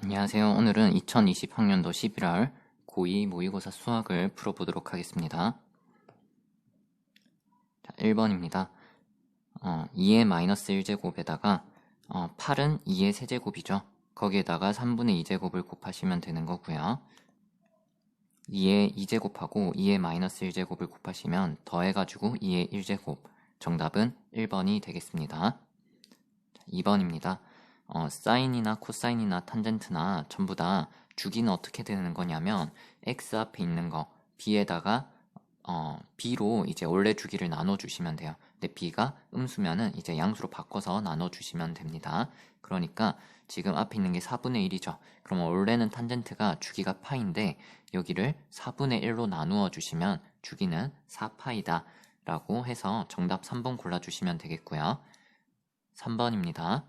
안녕하세요. 오늘은 2020학년도 11월 고2 모의고사 수학을 풀어보도록 하겠습니다. 자, 1번입니다. 2의 마이너스 1제곱에다가 8은 2의 세제곱이죠. 거기에다가 3분의 2제곱을 곱하시면 되는 거고요. 2의 2제곱하고 2의 마이너스 1제곱을 곱하시면 더해가지고 2의 1제곱. 정답은 1번이 되겠습니다. 2번입니다. 사인이나 코사인이나 탄젠트나 전부 다 주기는 어떻게 되는 거냐면 x 앞에 있는 거 b에다가 b로 이제 원래 주기를 나눠주시면 돼요. 근데 b가 음수면은 이제 양수로 바꿔서 나눠주시면 됩니다. 그러니까 지금 앞에 있는 게 4분의 1이죠. 그럼 원래는 탄젠트가 주기가 파인데 여기를 4분의 1로 나누어 주시면 주기는 4파이다 라고 해서 정답 3번 골라주시면 되겠고요. 3번입니다.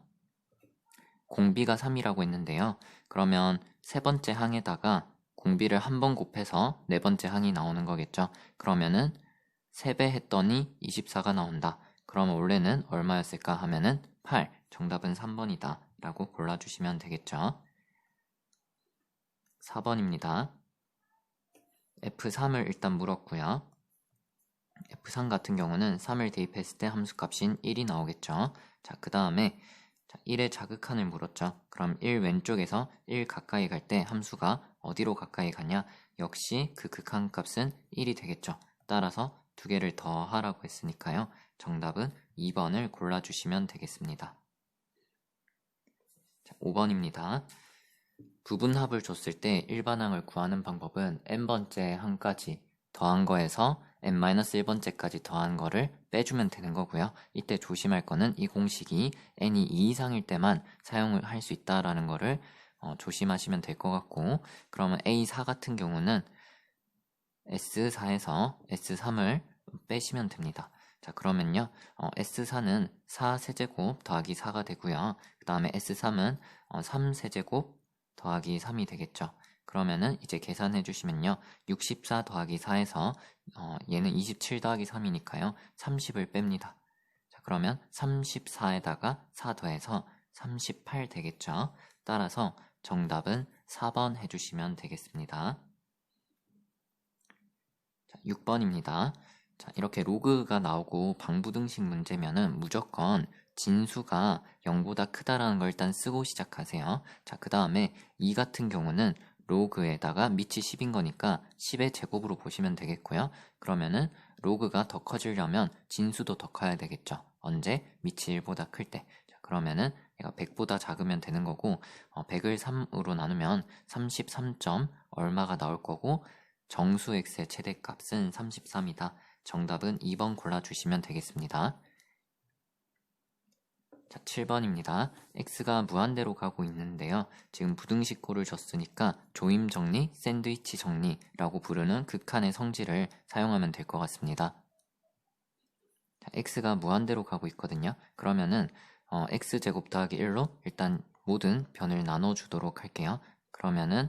공비가 3이라고 했는데요. 그러면 세 번째 항에다가 공비를 한 번 곱해서 네 번째 항이 나오는 거겠죠. 그러면은 3배 했더니 24가 나온다. 그러면 원래는 얼마였을까 하면은 8. 정답은 3번이다. 라고 골라주시면 되겠죠. 4번입니다. F3을 일단 물었고요. F3 같은 경우는 3을 대입했을 때 함수값인 1이 나오겠죠. 자, 그 다음에 1의 자극한을 물었죠. 그럼 1 왼쪽에서 1 가까이 갈 때 함수가 어디로 가까이 가냐? 역시 그 극한값은 1이 되겠죠. 따라서 두 개를 더하라고 했으니까요. 정답은 2번을 골라주시면 되겠습니다. 자, 5번입니다. 부분합을 줬을 때 일반항을 구하는 방법은 n번째 항까지 더한 거에서 n-1번째까지 더한 거를 빼주면 되는 거고요. 이때 조심할 거는 이 공식이 n이 2 이상일 때만 사용을 할 수 있다라는 거를 조심하시면 될 것 같고, 그러면 A4 같은 경우는 S4에서 S3을 빼시면 됩니다. 자, 그러면요. S4는 4세제곱 더하기 4가 되고요. 그 다음에 S3은 3세제곱 더하기 3이 되겠죠. 그러면은 이제 계산해 주시면요. 64 더하기 4에서 얘는 27 더하기 3이니까요. 30을 뺍니다. 자, 그러면 34에다가 4 더해서 38 되겠죠. 따라서 정답은 4번 해주시면 되겠습니다. 자, 6번입니다. 자, 이렇게 로그가 나오고 방부등식 문제면은 무조건 진수가 0보다 크다라는 걸 일단 쓰고 시작하세요. 자, 그 다음에 2 같은 경우는 로그에다가 밑이 10인 거니까 10의 제곱으로 보시면 되겠고요. 그러면은 로그가 더 커지려면 진수도 더 커야 되겠죠. 언제? 밑이 1보다 클 때. 자, 그러면은 얘가 100보다 작으면 되는 거고 100을 3으로 나누면 33점 얼마가 나올 거고 정수 x의 최대값은 33이다. 정답은 2번 골라주시면 되겠습니다. 자, 7번입니다. x가 무한대로 가고 있는데요. 지금 부등식꼴을 줬으니까 조임 정리, 샌드위치 정리라고 부르는 극한의 성질을 사용하면 될 것 같습니다. 자, x가 무한대로 가고 있거든요. 그러면은 x제곱 더하기 1로 일단 모든 변을 나눠주도록 할게요. 그러면은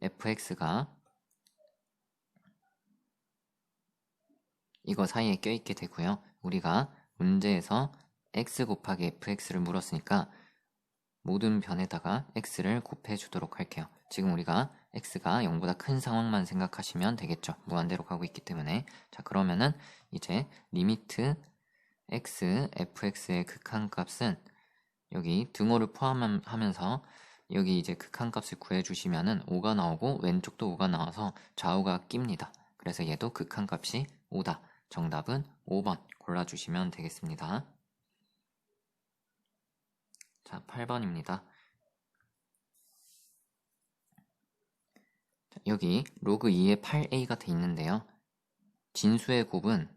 fx가 이거 사이에 껴있게 되고요. 우리가 문제에서 x 곱하기 fx를 물었으니까 모든 변에다가 x를 곱해주도록 할게요. 지금 우리가 x가 0보다 큰 상황만 생각하시면 되겠죠. 무한대로 가고 있기 때문에. 자, 그러면은 이제 리미트 x, fx의 극한값은 여기 등호를 포함하면서 여기 이제 극한값을 구해주시면은 5가 나오고 왼쪽도 5가 나와서 좌우가 낍니다. 그래서 얘도 극한값이 5다. 정답은 5번 골라주시면 되겠습니다. 자, 8번입니다. 여기 로그 2에 8a가 돼 있는데요. 진수의 곱은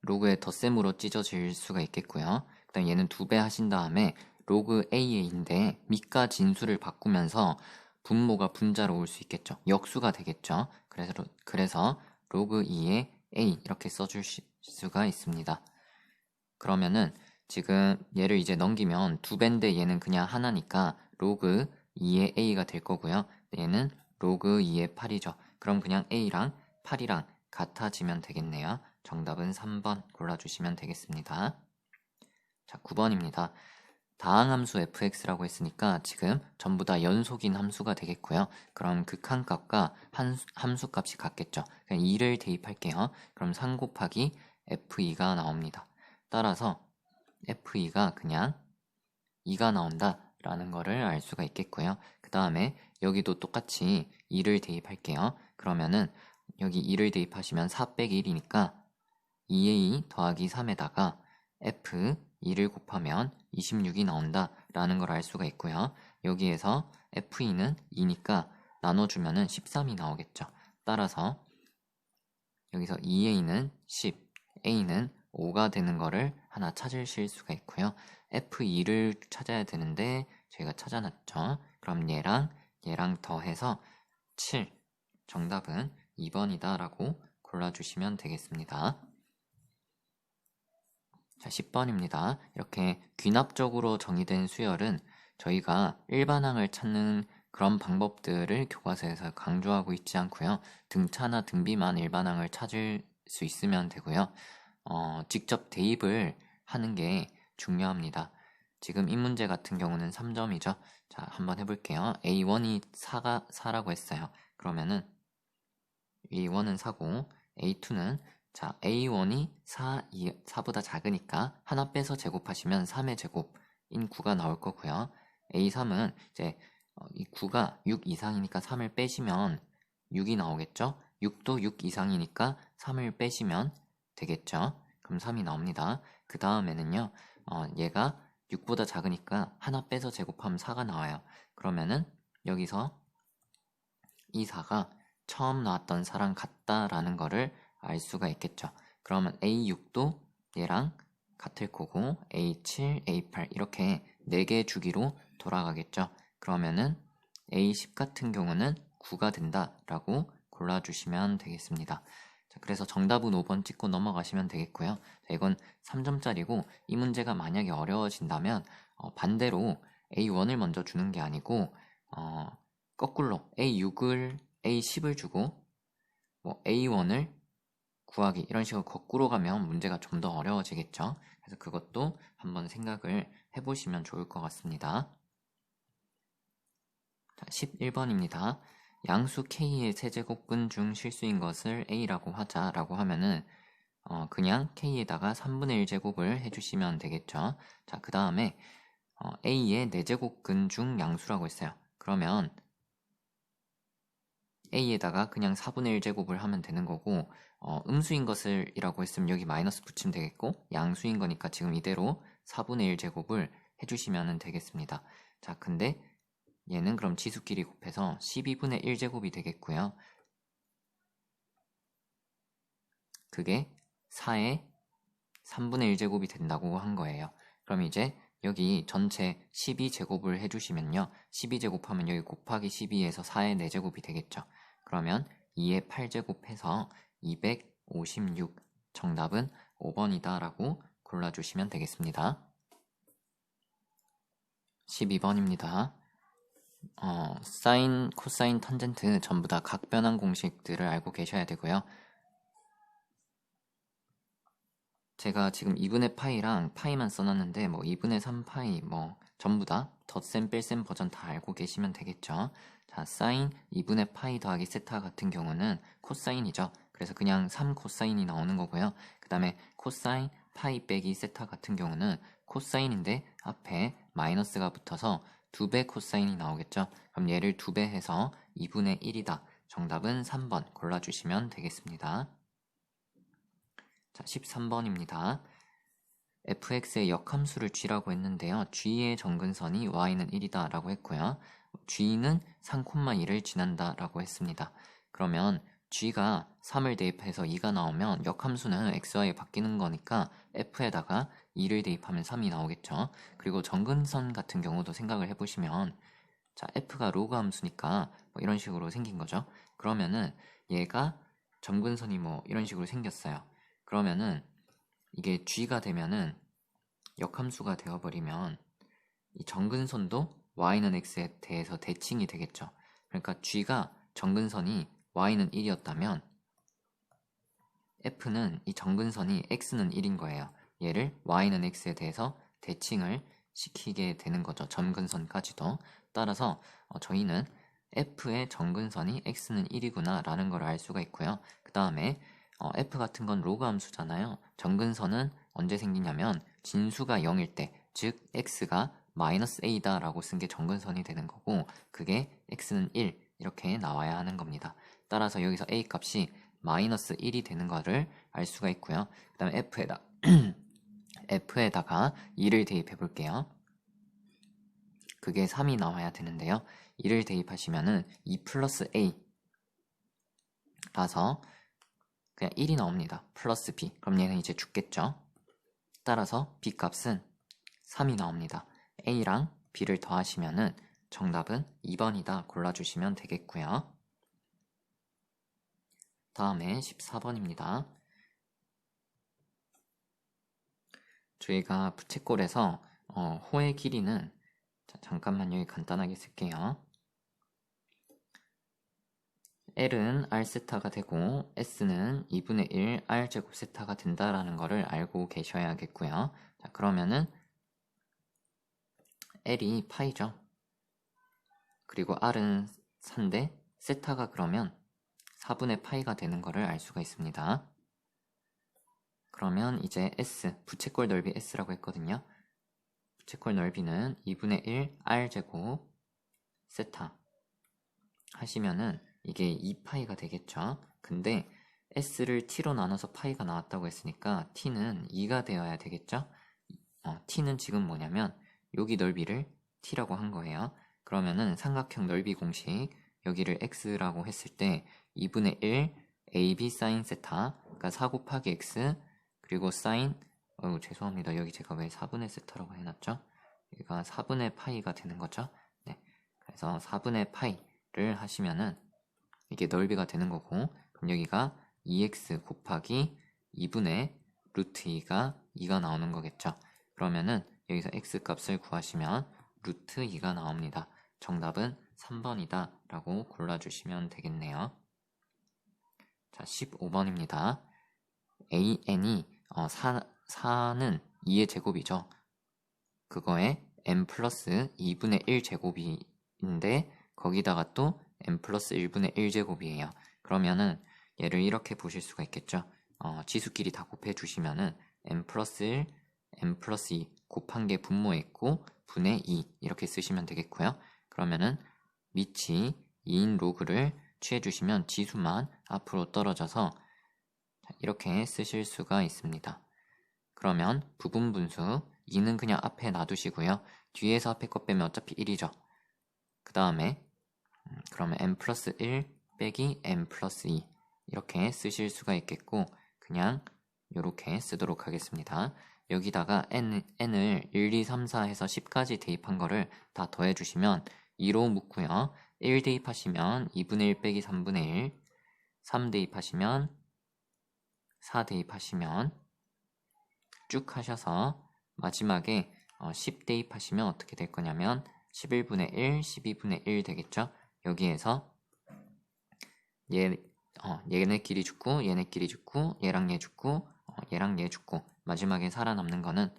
로그의 덧셈으로 찢어질 수가 있겠고요. 그 다음 얘는 2배 하신 다음에 로그 a인데 밑과 진수를 바꾸면서 분모가 분자로 올 수 있겠죠. 역수가 되겠죠. 그래서 로그 2에 a 이렇게 써줄 수가 있습니다. 그러면은 지금 얘를 이제 넘기면 2배인데 얘는 그냥 하나니까 로그 2의 a가 될 거고요. 얘는 로그 2의 8이죠. 그럼 그냥 a랑 8이랑 같아지면 되겠네요. 정답은 3번 골라주시면 되겠습니다. 자, 9번입니다. 다항함수 fx라고 했으니까 지금 전부 다 연속인 함수가 되겠고요. 그럼 극한값과 함수값이 같겠죠. 그냥 2를 대입할게요. 그럼 3 곱하기 f2가 나옵니다. 따라서 f2가 그냥 2가 나온다 라는 거를 알 수가 있겠고요. 그 다음에 여기도 똑같이 2를 대입할게요. 그러면은 여기 2를 대입하시면 4 빼기 1이니까 2a 더하기 3에다가 f2를 곱하면 26이 나온다 라는 걸 알 수가 있고요. 여기에서 f2는 2니까 나눠주면은 13이 나오겠죠. 따라서 여기서 2a는 10, a는 5가 되는 거를 하나 찾으실 수가 있고요. f2를 찾아야 되는데 저희가 찾아놨죠. 그럼 얘랑 더해서 7, 정답은 2번이다 라고 골라주시면 되겠습니다. 자, 10번입니다. 이렇게 귀납적으로 정의된 수열은 저희가 일반항을 찾는 그런 방법들을 교과서에서 강조하고 있지 않고요. 등차나 등비만 일반항을 찾을 수 있으면 되고요. 직접 대입을 하는 게 중요합니다. 지금 이 문제 같은 경우는 3점이죠. 자, 한번 해볼게요. A1이 4라고 했어요. 그러면은 A1은 4고 A2는 자, A1이 4보다 작으니까 하나 빼서 제곱하시면 3의 제곱인 9가 나올 거고요. A3은 이제 이 9가 6 이상이니까 3을 빼시면 6이 나오겠죠? 6도 6 이상이니까 3을 빼시면 되겠죠? 그럼 3이 나옵니다. 그 다음에는요, 얘가 6보다 작으니까 하나 빼서 제곱하면 4가 나와요. 그러면은 여기서 이 4가 처음 나왔던 4랑 같다라는 거를 알 수가 있겠죠. 그러면 A6도 얘랑 같을 거고 A7, A8 이렇게 4개의 주기로 돌아가겠죠. 그러면은 A10 같은 경우는 9가 된다라고 골라주시면 되겠습니다. 자, 그래서 정답은 5번 찍고 넘어가시면 되겠고요. 자, 이건 3점짜리고 이 문제가 만약에 어려워진다면 반대로 A1을 먼저 주는 게 아니고 거꾸로 A10을 주고 뭐 A1을 구하기 이런 식으로 거꾸로 가면 문제가 좀 더 어려워지겠죠. 그래서 그것도 한번 생각을 해보시면 좋을 것 같습니다. 자, 11번입니다. 양수 K의 세제곱근 중 실수인 것을 A라고 하자라고 하면은 그냥 K에다가 3분의 1제곱을 해주시면 되겠죠. 자, 그 다음에 A의 4제곱근 중 양수라고 했어요. 그러면 A에다가 그냥 4분의 1제곱을 하면 되는 거고 음수인 것을 이라고 했으면 여기 마이너스 붙이면 되겠고 양수인 거니까 지금 이대로 4분의 1제곱을 해주시면 되겠습니다. 자, 근데 얘는 그럼 지수끼리 곱해서 12분의 1제곱이 되겠고요. 그게 4의 3분의 1제곱이 된다고 한 거예요. 그럼 이제 여기 전체 12제곱을 해주시면요. 12제곱하면 여기 곱하기 12에서 4의 4제곱이 되겠죠. 그러면 2의 8제곱 해서 256 정답은 5번이다 라고 골라주시면 되겠습니다. 12번입니다. 사인, 코사인, 탄젠트 전부 다 각변환 공식들을 알고 계셔야 되고요. 제가 지금 2분의 파이랑 파이만 써놨는데 뭐 2분의 3파이 뭐 전부 다 덧셈 뺄셈 버전 다 알고 계시면 되겠죠. 자, 사인 2분의 파이 더하기 세타 같은 경우는 코사인이죠. 그래서 그냥 3 코사인이 나오는 거고요. 그 다음에 코사인 파이 빼기 세타 같은 경우는 코사인인데 앞에 마이너스가 붙어서 2배 코사인이 나오겠죠. 그럼 얘를 2배 해서 2분의 1이다. 정답은 3번 골라주시면 되겠습니다. 자, 13번입니다. fx의 역함수를 g라고 했는데요. g의 정근선이 y는 1이다 라고 했고요. g는 3,1을 지난다 라고 했습니다. 그러면 g가 3을 대입해서 2가 나오면 역함수는 xy에 바뀌는 거니까 f에다가 2를 대입하면 3이 나오겠죠. 그리고 정근선 같은 경우도 생각을 해보시면 자, f가 로그 함수니까 뭐 이런 식으로 생긴 거죠. 그러면은 얘가 정근선이 뭐 이런 식으로 생겼어요. 그러면은 이게 g가 되면은 역함수가 되어버리면 이 정근선도 y는 x에 대해서 대칭이 되겠죠. 그러니까 g가 정근선이 y는 1이었다면 f는 이 정근선이 x는 1인 거예요. 얘를 y는 x에 대해서 대칭을 시키게 되는 거죠. 점근선까지도. 따라서 저희는 f의 점근선이 x는 1이구나 라는 걸 알 수가 있고요. 그 다음에 f 같은 건 로그 함수잖아요. 점근선은 언제 생기냐면 진수가 0일 때, 즉 x가 -a다 라고 쓴 게 점근선이 되는 거고, 그게 x는 1 이렇게 나와야 하는 겁니다. 따라서 여기서 a 값이 -1이 되는 거를 알 수가 있고요. 그 다음에 f에다가 2를 대입해 볼게요. 그게 3이 나와야 되는데요. 2를 대입하시면은 2 플러스 a 라서 그냥 1이 나옵니다. 플러스 b. 그럼 얘는 이제 죽겠죠. 따라서 b 값은 3이 나옵니다. a랑 b를 더하시면은 정답은 2번이다 골라주시면 되겠고요. 다음에 14번입니다. 저희가 부채꼴에서 호의 길이는, 잠깐만 여기 간단하게 쓸게요. L은 R세타가 되고 S는 2분의 1 R제곱 세타가 된다라는 거를 알고 계셔야겠고요. 자, 그러면은 L이 파이죠. 그리고 R은 4인데 세타가 그러면 4분의 파이가 되는 거를 알 수가 있습니다. 그러면 이제 S, 부채꼴 넓이 S라고 했거든요. 부채꼴 넓이는 2분의 1 R제곱 세타 하시면은 이게 2파이가 되겠죠. 근데 S를 T로 나눠서 파이가 나왔다고 했으니까 T는 2가 되어야 되겠죠. T는 지금 뭐냐면 여기 넓이를 T라고 한 거예요. 그러면은 삼각형 넓이 공식 여기를 X라고 했을 때 2분의 1 AB 사인 세타, 그러니까 4 곱하기 X 그리고 사인, 죄송합니다. 여기 제가 왜 4분의 세타라고 해놨죠? 여기가 4분의 파이가 되는 거죠. 네, 그래서 4분의 파이를 하시면은 이게 넓이가 되는 거고, 그럼 여기가 2x 곱하기 2분의 루트 2가 2가 나오는 거겠죠. 그러면은 여기서 x 값을 구하시면 루트 2가 나옵니다. 정답은 3번이다 라고 골라주시면 되겠네요. 자, 15번입니다. an이 4는 2의 제곱이죠. 그거에 n 플러스 2분의 1 제곱인데 거기다가 또 n 플러스 1분의 1제곱이에요. 그러면은 얘를 이렇게 보실 수가 있겠죠. 지수끼리 다 곱해주시면은 n 플러스 1, n 플러스 2 곱한 게 분모했고 분의 2 이렇게 쓰시면 되겠고요. 그러면은 밑이 2인 로그를 취해주시면 지수만 앞으로 떨어져서 이렇게 쓰실 수가 있습니다. 그러면 부분분수 2는 그냥 앞에 놔두시고요. 뒤에서 앞에 것 빼면 어차피 1이죠. 그 다음에 그러면 n 플러스 1 빼기 n 플러스 2 이렇게 쓰실 수가 있겠고, 그냥 이렇게 쓰도록 하겠습니다. 여기다가 n을 1, 2, 3, 4 해서 10까지 대입한 거를 다 더해주시면 2로 묶고요. 1 대입하시면 2분의 1 빼기 3분의 1, 3 대입하시면 4 대입하시면 쭉 하셔서 마지막에 10 대입하시면 어떻게 될 거냐면 11분의 1, 12분의 1 되겠죠? 여기에서 얘네끼리 죽고 얘네끼리 죽고 얘랑 얘 죽고 얘랑 얘 죽고 마지막에 살아남는 거는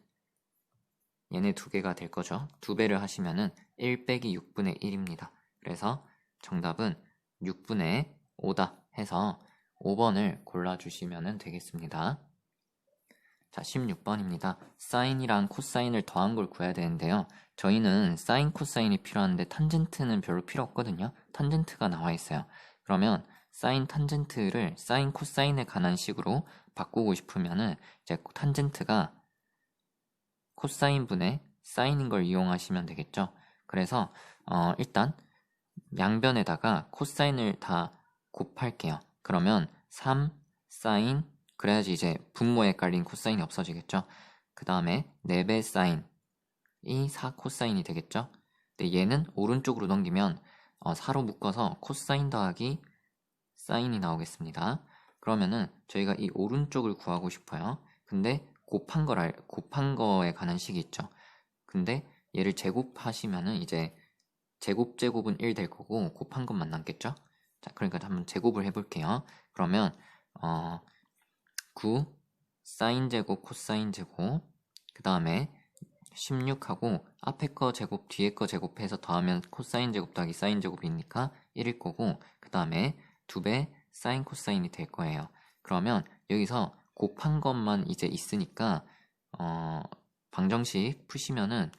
얘네 두 개가 될 거죠. 두 배를 하시면은 1 빼기 6분의 1입니다. 그래서 정답은 6분의 5다 해서 5번을 골라주시면 되겠습니다. 자, 16번입니다. 사인이랑 코사인을 더한 걸 구해야 되는데요. 저희는 사인, 코사인이 필요한데 탄젠트는 별로 필요 없거든요. 탄젠트가 나와 있어요. 그러면 사인 탄젠트를 사인, 코사인에 관한 식으로 바꾸고 싶으면은 이제 탄젠트가 코사인분의 사인인 걸 이용하시면 되겠죠. 그래서 일단 양변에다가 코사인을 다 곱할게요. 그러면 3 사인, 그래야지 이제 분모에 깔린 코사인이 없어지겠죠. 그 다음에 4배 사인이 4 코사인이 되겠죠. 근데 얘는 오른쪽으로 넘기면 4로 묶어서 코사인 더하기 사인이 나오겠습니다. 그러면은 저희가 이 오른쪽을 구하고 싶어요. 근데 곱한 거에 관한 식이 있죠. 근데 얘를 제곱하시면은 이제 제곱은 1 될 거고 곱한 것만 남겠죠. 자, 그러니까 한번 제곱을 해볼게요. 그러면 9 사인 제곱 코사인 제곱, 그 다음에 16하고 앞에 거 제곱 뒤에 거 제곱해서 더하면 코사인 제곱 더하기 사인 제곱이니까 1일 거고 그 다음에 2배 사인 코사인이 될 거예요. 그러면 여기서 곱한 것만 이제 있으니까 방정식 푸시면은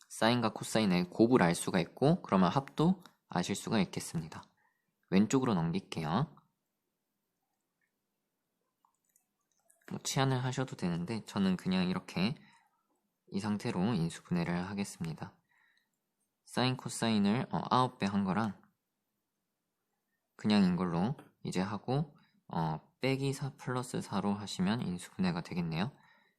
사인과 코사인의 곱을 알 수가 있고 그러면 합도 아실 수가 있겠습니다. 왼쪽으로 넘길게요. 뭐 치환을 하셔도 되는데 저는 그냥 이렇게 이 상태로 인수분해를 하겠습니다. 사인 코사인을 9배 한 거랑 그냥 인걸로 이제 하고 빼기 4 플러스 4로 하시면 인수분해가 되겠네요.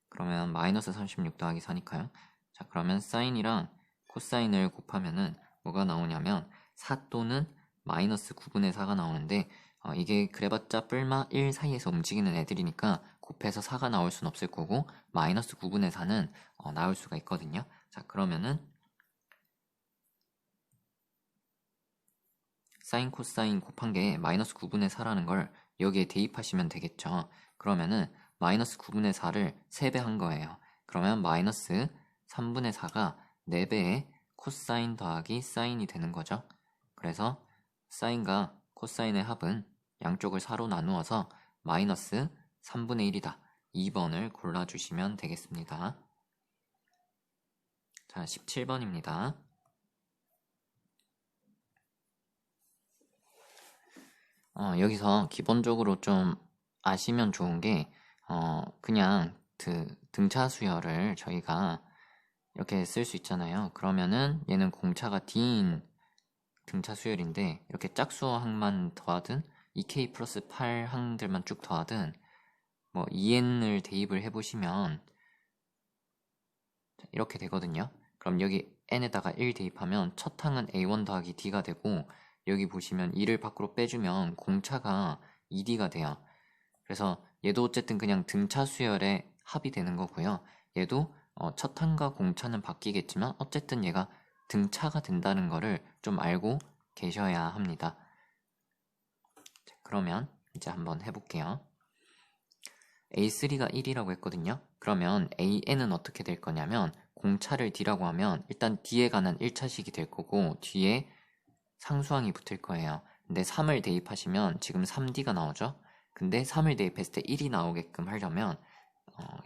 그러면 마이너스 36 더하기 4니까요. 자, 그러면 사인이랑 코사인을 곱하면은 뭐가 나오냐면 4 또는 마이너스 9분의 4가 나오는데 이게 그래봤자 뿔마 1 사이에서 움직이는 애들이니까 곱해서 4가 나올 순 없을 거고 마이너스 9분의 4는 나올 수가 있거든요. 자, 그러면은 사인 코사인 곱한 게 마이너스 9분의 4라는 걸 여기에 대입하시면 되겠죠. 그러면은 마이너스 9분의 4를 3배 한 거예요. 그러면 마이너스 3분의 4가 4배의 코사인 더하기 사인이 되는 거죠. 그래서 사인과 코사인의 합은 양쪽을 4로 나누어서 마이너스 3분의 1이다. 2번을 골라주시면 되겠습니다. 자, 17번입니다. 여기서 기본적으로 좀 아시면 좋은 게 그냥 등차 수열을 저희가 이렇게 쓸 수 있잖아요. 그러면은 얘는 공차가 D인 등차 수열인데 이렇게 짝수어 항만 더하든 2K 플러스 8 항들만 쭉 더하든 뭐 2N을 대입을 해보시면 이렇게 되거든요. 그럼 여기 N에다가 1 대입하면 첫 항은 A1 더하기 D가 되고 여기 보시면 2를 밖으로 빼주면 공차가 2D가 돼요. 그래서 얘도 어쨌든 그냥 등차 수열의 합이 되는 거고요. 얘도 첫 항과 공차는 바뀌겠지만 어쨌든 얘가 등차가 된다는 거를 좀 알고 계셔야 합니다. 자, 그러면 이제 한번 해볼게요. A3가 1이라고 했거든요. 그러면 AN은 어떻게 될 거냐면 공차를 D라고 하면 일단 D에 관한 1차식이 될 거고 뒤에 상수항이 붙을 거예요. 근데 3을 대입하시면 지금 3D가 나오죠. 근데 3을 대입했을 때 1이 나오게끔 하려면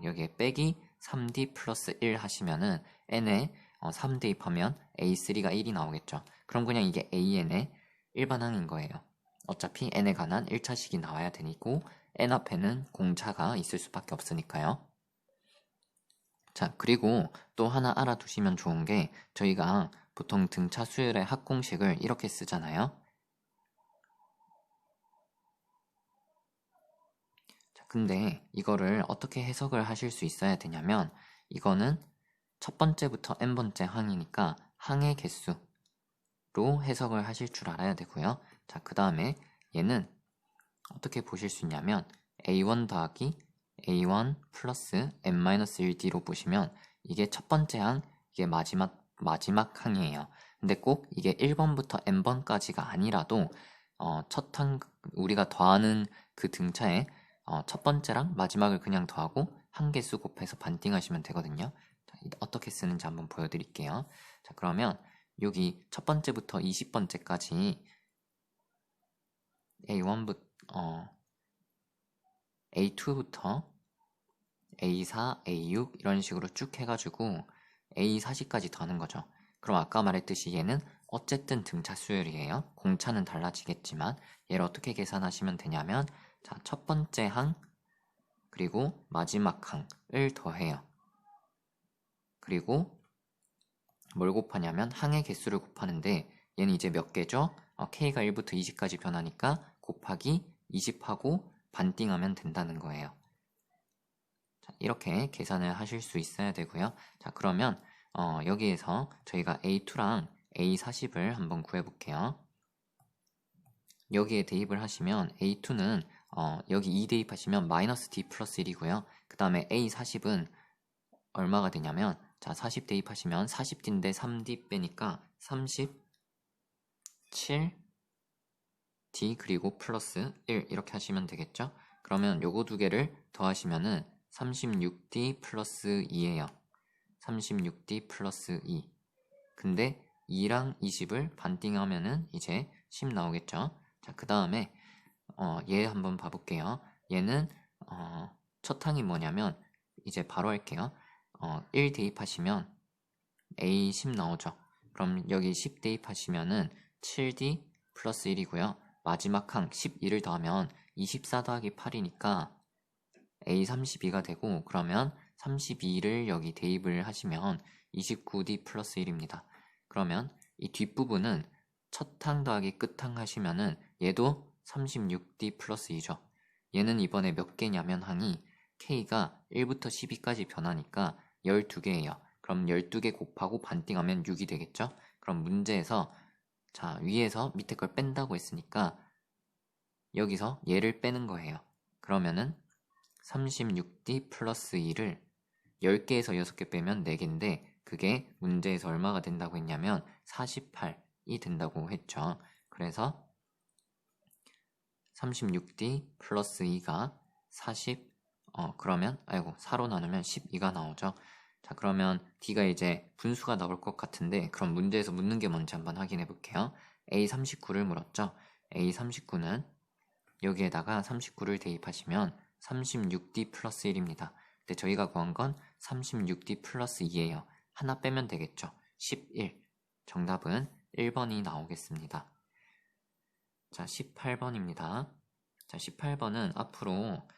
여기에 빼기 3D 플러스 1 하시면은 N에 3 대입하면 A3가 1이 나오겠죠. 그럼 그냥 이게 AN의 일반항인 거예요. 어차피 N에 관한 1차식이 나와야 되니고 N 앞에는 공차가 있을 수밖에 없으니까요. 자, 그리고 또 하나 알아두시면 좋은 게 저희가 보통 등차 수열의 합공식을 이렇게 쓰잖아요. 자, 근데 이거를 어떻게 해석을 하실 수 있어야 되냐면 이거는 첫 번째부터 n번째 항이니까 항의 개수로 해석을 하실 줄 알아야 되고요. 자, 그 다음에 얘는 어떻게 보실 수 있냐면 A1 더하기 A1 플러스 n-1D로 보시면 이게 첫 번째 항, 이게 마지막 항이에요. 근데 꼭 이게 1번부터 n번까지가 아니라도 첫 항, 우리가 더하는 그 등차에 첫 번째랑 마지막을 그냥 더하고 한 개수 곱해서 반띵하시면 되거든요. 자, 어떻게 쓰는지 한번 보여드릴게요. 자, 그러면 여기 첫 번째부터 20번째까지 A2부터 A4, A6 이런 식으로 쭉 해가지고 A40까지 더하는 거죠. 그럼 아까 말했듯이 얘는 어쨌든 등차 수열이에요. 공차는 달라지겠지만 얘를 어떻게 계산하시면 되냐면 자, 첫 번째 항 그리고 마지막 항을 더해요. 그리고 뭘 곱하냐면 항의 개수를 곱하는데 얘는 이제 몇 개죠? K가 1부터 20까지 변하니까 곱하기 20하고 반띵하면 된다는 거예요. 자, 이렇게 계산을 하실 수 있어야 되고요. 자, 그러면 여기에서 저희가 A2랑 A40을 한번 구해볼게요. 여기에 대입을 하시면 A2는 여기 2 대입하시면 마이너스 D 플러스 1이고요. 그 다음에 A40은 얼마가 되냐면 자, 40 대입하시면 40D인데 3D 빼니까 37D 그리고 플러스 1 이렇게 하시면 되겠죠. 그러면 요거 두 개를 더하시면은 36D 플러스 2예요. 36D 플러스 2. 근데 2랑 20을 반띵하면은 이제 10 나오겠죠. 자, 그 다음에 얘 한번 봐볼게요. 얘는 첫 항이 뭐냐면 이제 바로 할게요. 1 대입하시면 A 10 나오죠. 그럼 여기 10 대입하시면은 7D 플러스 1이고요. 마지막 항 12를 더하면 24 더하기 8이니까 A 32가 되고, 그러면 32를 여기 대입을 하시면 29D 플러스 1입니다. 그러면 이 뒷부분은 첫 항 더하기 끝 항 하시면은 얘도 36D 플러스 2죠. 얘는 이번에 몇 개냐면 항이 K가 1부터 12까지 변하니까 12개예요. 그럼 12개 곱하고 반띵하면 6이 되겠죠? 그럼 문제에서 자, 위에서 밑에 걸 뺀다고 했으니까 여기서 얘를 빼는 거예요. 그러면은 36D 플러스 2를 10개에서 6개 빼면 4개인데 그게 문제에서 얼마가 된다고 했냐면 48이 된다고 했죠. 그래서 36D 플러스 2가 4로 나누면 12가 나오죠. 자, 그러면 D가 이제 분수가 나올 것 같은데, 그럼 문제에서 묻는 게 뭔지 한번 확인해 볼게요. A39를 물었죠. A39는 여기에다가 39를 대입하시면 36D 플러스 1입니다. 근데 저희가 구한 건 36D 플러스 2예요. 하나 빼면 되겠죠. 11. 정답은 1번이 나오겠습니다. 자, 18번입니다. 자, 18번은 앞으로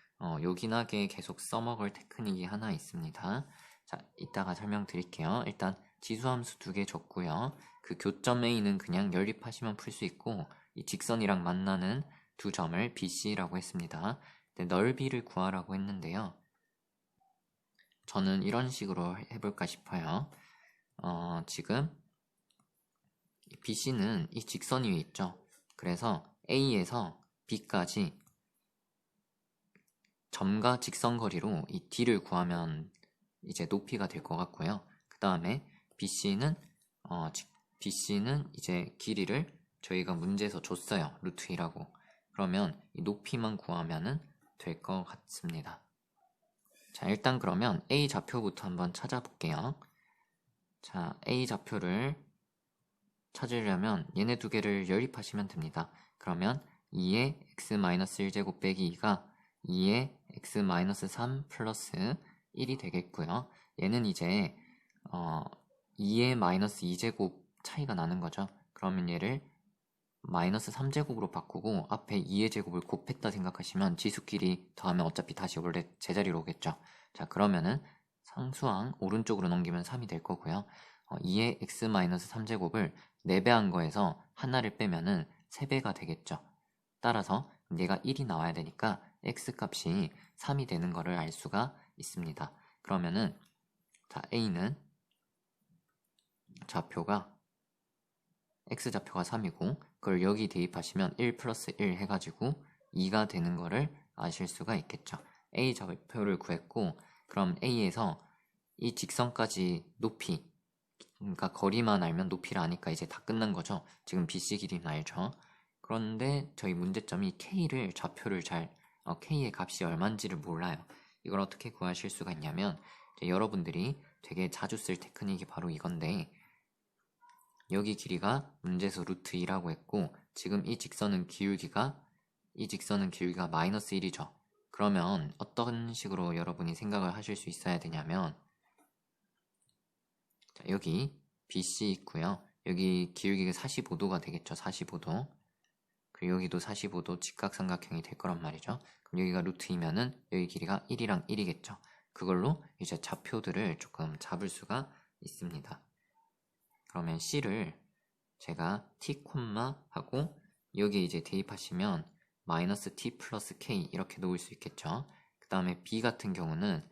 요긴하게 계속 써먹을 테크닉이 하나 있습니다. 자, 이따가 설명드릴게요. 일단 지수함수 2개 줬고요. 그 교점 A는 그냥 연립하시면 풀 수 있고, 이 직선이랑 만나는 두 점을 BC라고 했습니다. 넓이를 구하라고 했는데요. 저는 이런 식으로 해볼까 싶어요. 지금 BC는 이 직선 위에 있죠. 그래서 A에서 B까지 점과 직선 거리로 이 D를 구하면 이제 높이가 될 것 같고요. 그 다음에 BC는 이제 길이를 저희가 문제에서 줬어요. 루트 2라고. 그러면 이 높이만 구하면 될 것 같습니다. 자, 일단 그러면 A 좌표부터 한번 찾아볼게요. 자, A 좌표를 찾으려면 얘네 두 개를 연립하시면 됩니다. 그러면 2의 x-1제곱 빼기 2가 2의 x-3 플러스 1이 되겠고요. 얘는 이제 2의 마이너스 2제곱 차이가 나는 거죠. 그러면 얘를 마이너스 3제곱으로 바꾸고 앞에 2의 제곱을 곱했다 생각하시면 지수끼리 더하면 어차피 다시 원래 제자리로 오겠죠. 자, 그러면은 상수항 오른쪽으로 넘기면 3이 될 거고요. 2의 x-3제곱을 4배한 거에서 하나를 빼면은 3배가 되겠죠. 따라서 얘가 1이 나와야 되니까 x값이 3이 되는 거를 알 수가 있습니다. 그러면은 자, A는 좌표가 x좌표가 3이고 그걸 여기 대입하시면 1 플러스 1 해가지고 2가 되는 거를 아실 수가 있겠죠. A 좌표를 구했고, 그럼 A에서 이 직선까지 높이, 그러니까 거리만 알면 높이를 아니까 이제 다 끝난 거죠. 지금 BC 길이는 알죠. 그런데 저희 문제점이 K를 좌표를 K의 값이 얼마인지를 몰라요. 이걸 어떻게 구하실 수가 있냐면 여러분들이 되게 자주 쓸 테크닉이 바로 이건데, 여기 길이가 문제에서 루트 2라고 했고, 지금 이 직선은 기울기가 마이너스 1이죠. 그러면 어떤 식으로 여러분이 생각을 하실 수 있어야 되냐면, 자, 여기 BC 있고요. 여기 기울기가 45도가 되겠죠. 45도. 그리고 여기도 45도 직각삼각형이 될 거란 말이죠. 그럼 여기가 루트 2면은 여기 길이가 1이랑 1이겠죠. 그걸로 이제 좌표들을 조금 잡을 수가 있습니다. 그러면 C를 제가 T, 하고 여기에 이제 대입하시면 마이너스 T 플러스 K 이렇게 놓을 수 있겠죠. 그 다음에 B 같은 경우는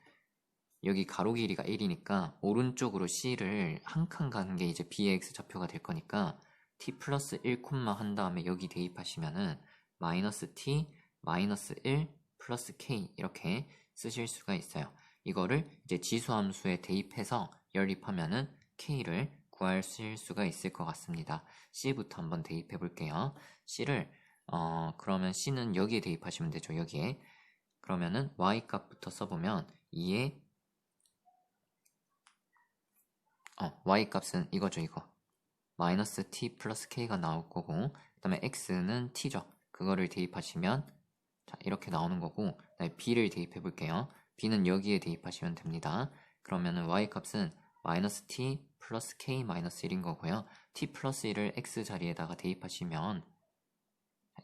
여기 가로 길이가 1이니까 오른쪽으로 C를 한 칸 가는 게 이제 B의 X 좌표가 될 거니까 T 플러스 1, 한 다음에 여기 대입하시면은 마이너스 T, 마이너스 1 플러스 K 이렇게 쓰실 수가 있어요. 이거를 이제 지수함수에 대입해서 연립하면은 K를 구하실 수가 있을 것 같습니다. C부터 한번 대입해 볼게요. C를 그러면 C는 여기에 대입하시면 되죠. 여기에. 그러면은 Y 값부터 써보면 2의 y 값은 이거죠, 이거. 마이너스 t 플러스 k가 나올 거고, 그 다음에 x는 t죠. 그거를 대입하시면 자, 이렇게 나오는 거고, b를 대입해 볼게요. b는 여기에 대입하시면 됩니다. 그러면은 y 값은 마이너스 t 플러스 k 마이너스 1인 거고요. t 플러스 1을 x 자리에다가 대입하시면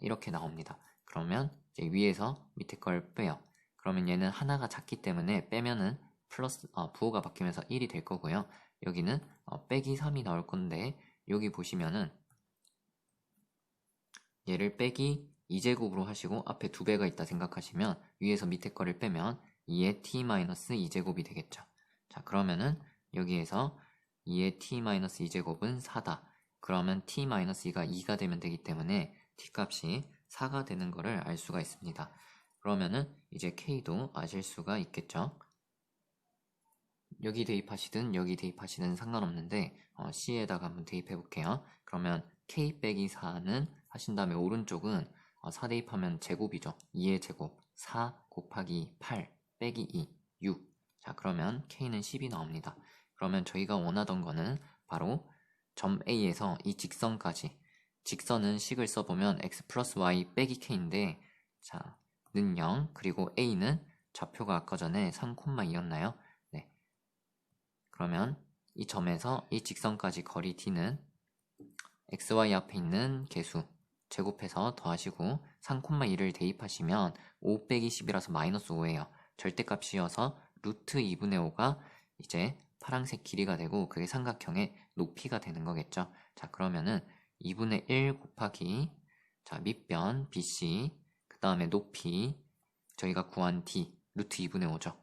이렇게 나옵니다. 그러면 이제 위에서 밑에 걸 빼요. 그러면 얘는 하나가 작기 때문에 빼면은 플러스 부호가 바뀌면서 1이 될 거고요. 여기는 빼기 3이 나올 건데, 여기 보시면은 얘를 빼기 2제곱으로 하시고 앞에 2배가 있다 생각하시면 위에서 밑에 거를 빼면 2의 t-2제곱이 되겠죠. 자, 그러면은 여기에서 2의 t-2제곱은 4다. 그러면 t-2가 2가 되면 되기 때문에 t값이 4가 되는 거를 알 수가 있습니다. 그러면은 이제 k도 아실 수가 있겠죠. 여기 대입하시든 여기 대입하시든 상관없는데 c에다가 한번 대입해 볼게요. 그러면 k 빼기 4는 하신 다음에 오른쪽은 4 대입하면 제곱이죠. 2의 제곱 4 곱하기 8 빼기 2 6. 자, 그러면 k는 10이 나옵니다. 그러면 저희가 원하던 거는 바로 점 A에서 이 직선까지, 직선은 식을 써보면 x 플러스 y 빼기 k인데, 자, 는 0, 그리고 A는 좌표가 아까 전에 3,2였나요? 네. 그러면 이 점에서 이 직선까지 거리 d는 xy 앞에 있는 개수 제곱해서 더하시고 3,2를 대입하시면 5 빼기 10이라서 마이너스 5예요. 절대값이어서 루트 2분의 5가 이제 파란색 길이가 되고 그게 삼각형의 높이가 되는 거겠죠. 자, 그러면은 2분의 1 곱하기 자, 밑변 BC 그 다음에 높이 저희가 구한 D 루트 2분의 5죠.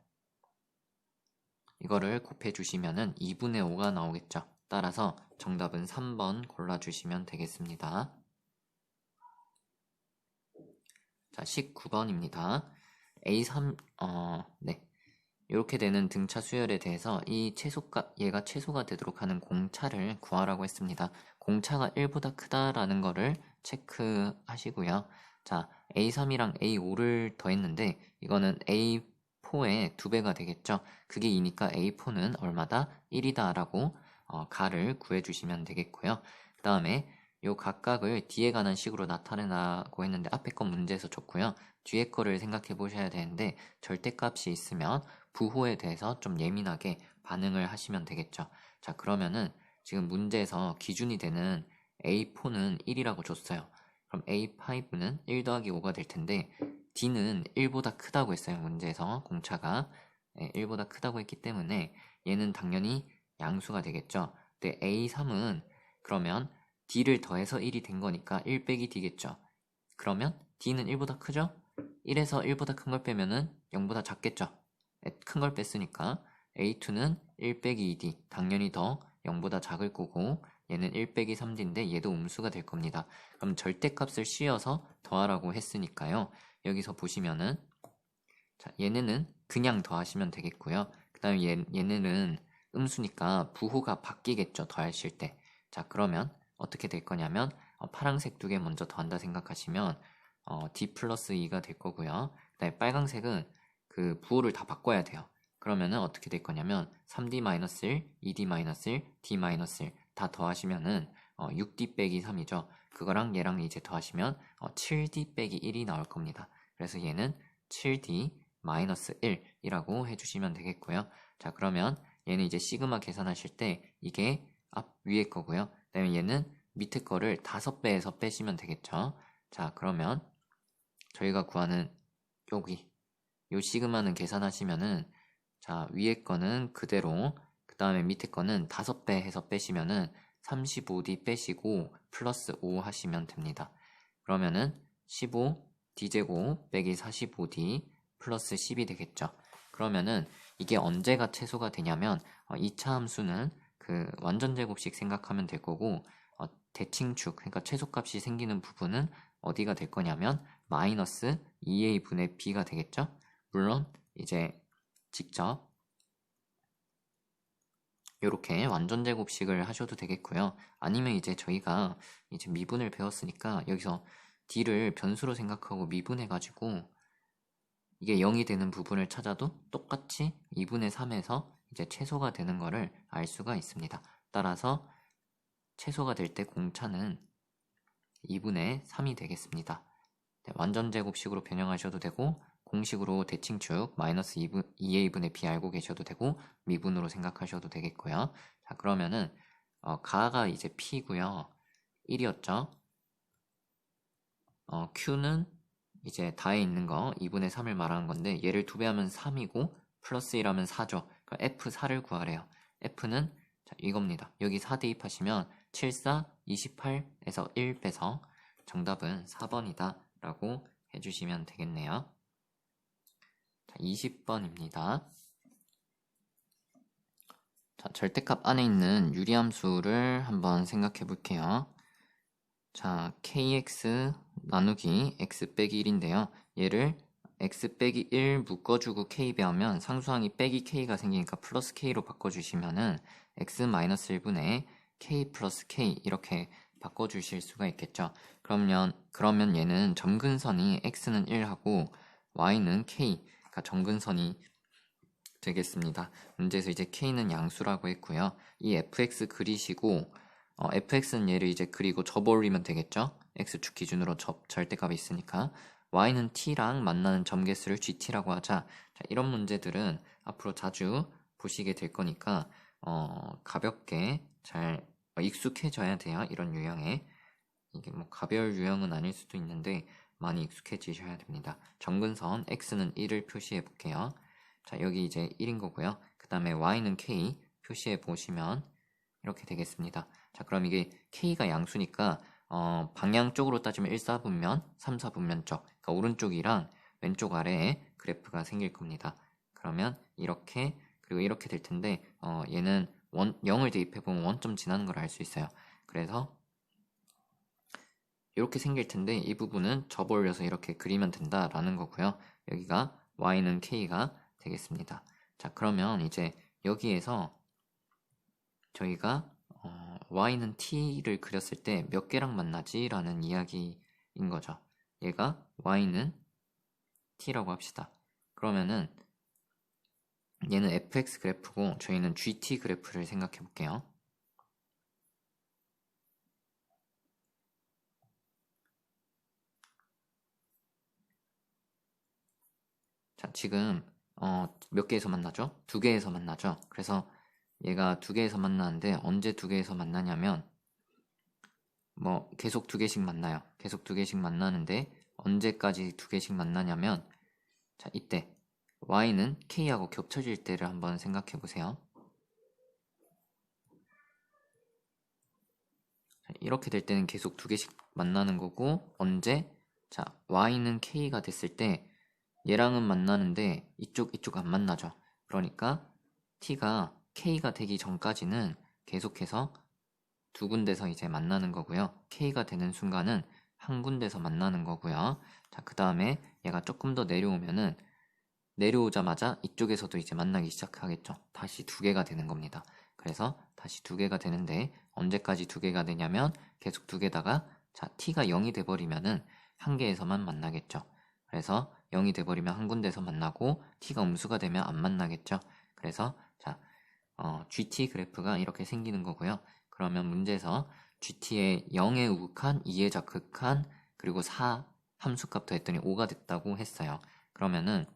이거를 곱해 주시면은 2분의 5가 나오겠죠. 따라서 정답은 3번 골라주시면 되겠습니다. 자, 19번입니다. A3, 네. 이렇게 되는 등차 수열에 대해서 이 최소값, 얘가 최소가 되도록 하는 공차를 구하라고 했습니다. 공차가 1보다 크다라는 거를 체크하시고요. 자, A3이랑 A5를 더했는데 이거는 A4의 2배가 되겠죠. 그게 2니까 A4는 얼마다? 1이다 라고 가를 구해주시면 되겠고요. 그 다음에 요 각각을 뒤에 가는 식으로 나타내라고 했는데 앞에 건 문제에서 줬고요. 뒤에 거를 생각해 보셔야 되는데 절대값이 있으면 부호에 대해서 좀 예민하게 반응을 하시면 되겠죠. 자, 그러면은 지금 문제에서 기준이 되는 A4는 1이라고 줬어요. 그럼 A5는 1 더하기 5가 될 텐데 D는 1보다 크다고 했어요. 문제에서 공차가 1보다 크다고 했기 때문에 얘는 당연히 양수가 되겠죠. 근데 A3은 그러면 D를 더해서 1이 된 거니까 1 빼기 D겠죠. 그러면 D는 1보다 크죠? 1에서 1보다 큰 걸 빼면은 0보다 작겠죠. 큰 걸 뺐으니까 A2는 1 빼기 2D 당연히 더 0보다 작을 거고 얘는 1 빼기 3D인데 얘도 음수가 될 겁니다. 그럼 절대값을 씌워서 더하라고 했으니까요. 여기서 보시면은 자, 얘네는 그냥 더하시면 되겠고요. 그 다음에 얘네는 음수니까 부호가 바뀌겠죠. 더하실 때. 자, 그러면 어떻게 될 거냐면 파란색 두 개 먼저 더한다 생각하시면 D 플러스 2가 될 거고요. 그 다음에 빨강색은 그 부호를 다 바꿔야 돼요. 그러면은 어떻게 될 거냐면 3D-1, 2D-1, D-1 다 더하시면은 6D 빼기 3이죠. 그거랑 얘랑 이제 더하시면 7D 빼기 1이 나올 겁니다. 그래서 얘는 7D-1이라고 해주시면 되겠고요. 자, 그러면 얘는 이제 시그마 계산하실 때 이게 앞 위에 거고요. 그 다음에 얘는 밑에 거를 5배에서 빼시면 되겠죠. 자, 그러면 저희가 구하는 여기 요 시그마는 계산하시면은 자, 위에 거는 그대로 그 다음에 밑에 거는 5배 해서 빼시면은 35D 빼시고 플러스 5 하시면 됩니다. 그러면은 15D제곱 빼기 45D 플러스 10이 되겠죠. 그러면은 이게 언제가 최소가 되냐면 2차 함수는 그 완전제곱식 생각하면 될 거고 대칭축, 그러니까 최소값이 생기는 부분은 어디가 될 거냐면 마이너스 2a분의 b가 되겠죠. 물론 이제 직접 이렇게 완전제곱식을 하셔도 되겠고요. 아니면 이제 저희가 이제 미분을 배웠으니까 여기서 d를 변수로 생각하고 미분해가지고 이게 0이 되는 부분을 찾아도 똑같이 2분의 3에서 이제 최소가 되는 거를 알 수가 있습니다. 따라서 최소가 될 때 공차는 2분의 3이 되겠습니다. 네, 완전제곱식으로 변형하셔도 되고 공식으로 대칭축 마이너스 2a분의 b 알고 계셔도 되고 미분으로 생각하셔도 되겠고요. 자, 그러면은 가가 이제 p고요. 1이었죠. q는 이제 다에 있는 거 2분의 3을 말하는 건데 얘를 2배 하면 3이고 플러스 1하면 4죠. 그러니까 f4를 구하래요. f는 자, 이겁니다. 여기 4 대입하시면 7, 4, 28에서 1 빼서 정답은 4번이다 라고 해주시면 되겠네요. 자, 20번입니다. 자, 절대값 안에 있는 유리함수를 한번 생각해 볼게요. 자, kx 나누기 x 빼기 1인데요. 얘를 x 빼기 1 묶어주고 k 배하면 상수항이 빼기 k가 생기니까 플러스 k로 바꿔주시면은 x 마이너스 1분의 k 플러스 k 이렇게 바꿔주실 수가 있겠죠. 그러면 얘는 점근선이 x는 1하고 y는 k, 그러니까 점근선이 되겠습니다. 문제에서 이제 k는 양수라고 했고요. 이 fx 그리시고 fx는 얘를 이제 그리고 접어올리면 되겠죠. x축 기준으로 절대값이 있으니까 y는 t랑 만나는 점개수를 gt라고 하자. 자, 이런 문제들은 앞으로 자주 보시게 될 거니까 가볍게 잘 익숙해져야 돼요. 이런 유형에. 이게 뭐 가벼울 유형은 아닐 수도 있는데 많이 익숙해지셔야 됩니다. 점근선 x는 1을 표시해 볼게요. 자, 여기 이제 1인 거고요. 그 다음에 y는 k 표시해 보시면 이렇게 되겠습니다. 자, 그럼 이게 k가 양수니까 방향 쪽으로 따지면 1, 4분면, 3, 4분면 쪽, 그러니까 오른쪽이랑 왼쪽 아래에 그래프가 생길 겁니다. 그러면 이렇게, 그리고 이렇게 될 텐데 얘는 0을 대입해보면 원점 지나는 걸 알 수 있어요. 그래서 이렇게 생길 텐데 이 부분은 접어올려서 이렇게 그리면 된다라는 거고요. 여기가 y는 k가 되겠습니다. 자, 그러면 이제 여기에서 저희가 y는 t를 그렸을 때 몇 개랑 만나지? 라는 이야기인 거죠. 얘가 y는 t라고 합시다. 그러면은 얘는 fx 그래프고 저희는 gt 그래프를 생각해 볼게요. 자, 지금 몇 개에서 만나죠? 두 개에서 만나죠. 그래서 얘가 두 개에서 만나는데 언제 두 개에서 만나냐면 뭐 계속 두 개씩 만나요. 계속 두 개씩 만나는데 언제까지 두 개씩 만나냐면 자, 이때 y는 k하고 겹쳐질 때를 한번 생각해 보세요. 이렇게 될 때는 계속 두 개씩 만나는 거고 언제? 자, y는 k가 됐을 때 얘랑은 만나는데 이쪽 안 만나죠. 그러니까 t가 k가 되기 전까지는 계속해서 두 군데서 이제 만나는 거고요. k가 되는 순간은 한 군데서 만나는 거고요. 자, 그 다음에 얘가 조금 더 내려오면은 내려오자마자 이쪽에서도 이제 만나기 시작하겠죠. 다시 두 개가 되는 겁니다. 그래서 다시 두 개가 되는데 언제까지 두 개가 되냐면 계속 두 개다가 자, t가 0이 돼버리면은 한 개에서만 만나겠죠. 그래서 0이 돼버리면 한 군데서 만나고 t가 음수가 되면 안 만나겠죠. 그래서 자, gt 그래프가 이렇게 생기는 거고요. 그러면 문제에서 gt의 0에 우극한, 2에 적극한, 그리고 4 함수값 더했더니 5가 됐다고 했어요. 그러면은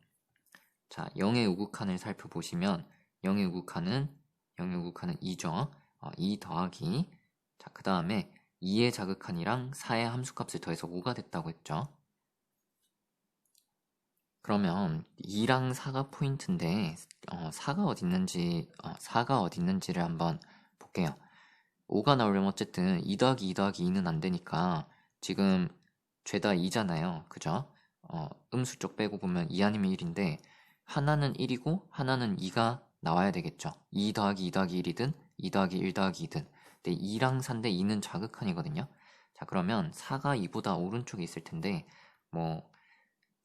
자, 0의 우극한을 살펴보시면 0의 우극한은 2죠. 2 더하기 자, 그 다음에 2의 자극한이랑 4의 함수값을 더해서 5가 됐다고 했죠. 그러면 2랑 4가 포인트인데 4가 어디 있는지를 한번 볼게요. 5가 나오려면 어쨌든 2 더하기 2 더하기 2는 안 되니까 지금 죄다 2잖아요. 그죠? 음수 쪽 빼고 보면 2 아니면 1인데 하나는 1이고 하나는 2가 나와야 되겠죠. 2 더하기 2 더하기 1이든 2 더하기 1 더하기 2든 근데 2랑 4인데 2는 자극한이거든요. 자, 그러면 4가 2보다 오른쪽에 있을 텐데 뭐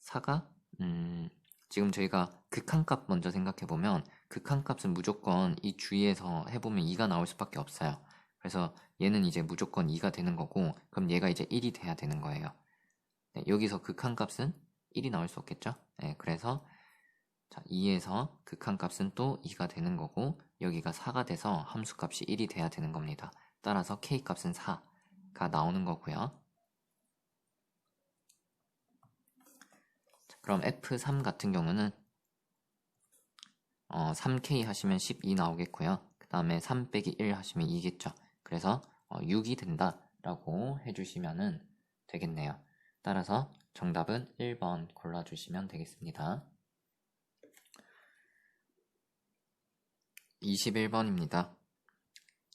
4가 지금 저희가 극한값 먼저 생각해보면 극한값은 무조건 이 주위에서 해보면 2가 나올 수밖에 없어요. 그래서 얘는 이제 무조건 2가 되는 거고 그럼 얘가 이제 1이 돼야 되는 거예요. 네, 여기서 극한값은 1이 나올 수 없겠죠? 네, 그래서 자, 2에서 극한값은 또 2가 되는 거고 여기가 4가 돼서 함수값이 1이 돼야 되는 겁니다. 따라서 k값은 4가 나오는 거고요. 자, 그럼 f3 같은 경우는 3k 하시면 12 나오겠고요. 그 다음에 3 빼기 1 하시면 2겠죠. 그래서 6이 된다 라고 해주시면 되겠네요. 따라서 정답은 1번 골라주시면 되겠습니다. 21번입니다.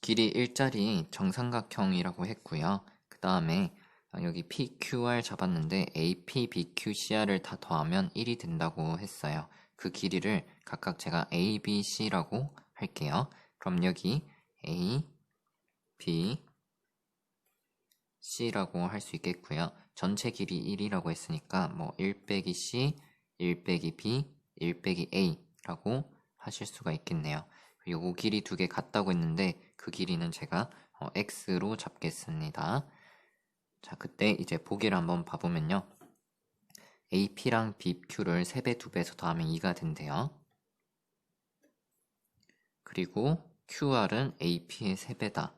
길이 일자리 정삼각형이라고 했고요. 그 다음에 여기 PQR 잡았는데 AP, BQ, CR을 다 더하면 1이 된다고 했어요. 그 길이를 각각 제가 A, B, C라고 할게요. 그럼 여기 A, B, C라고 할 수 있겠고요. 전체 길이 1이라고 했으니까 뭐 1 빼기 C, 1 빼기 B, 1 빼기 A라고 하실 수가 있겠네요. 요거 길이 두 개 같다고 했는데 그 길이는 제가 X로 잡겠습니다. 자, 그때 이제 보기를 한번 봐보면요. AP랑 BQ를 3배, 2배에서 더하면 2가 된대요. 그리고 QR은 AP의 3배다.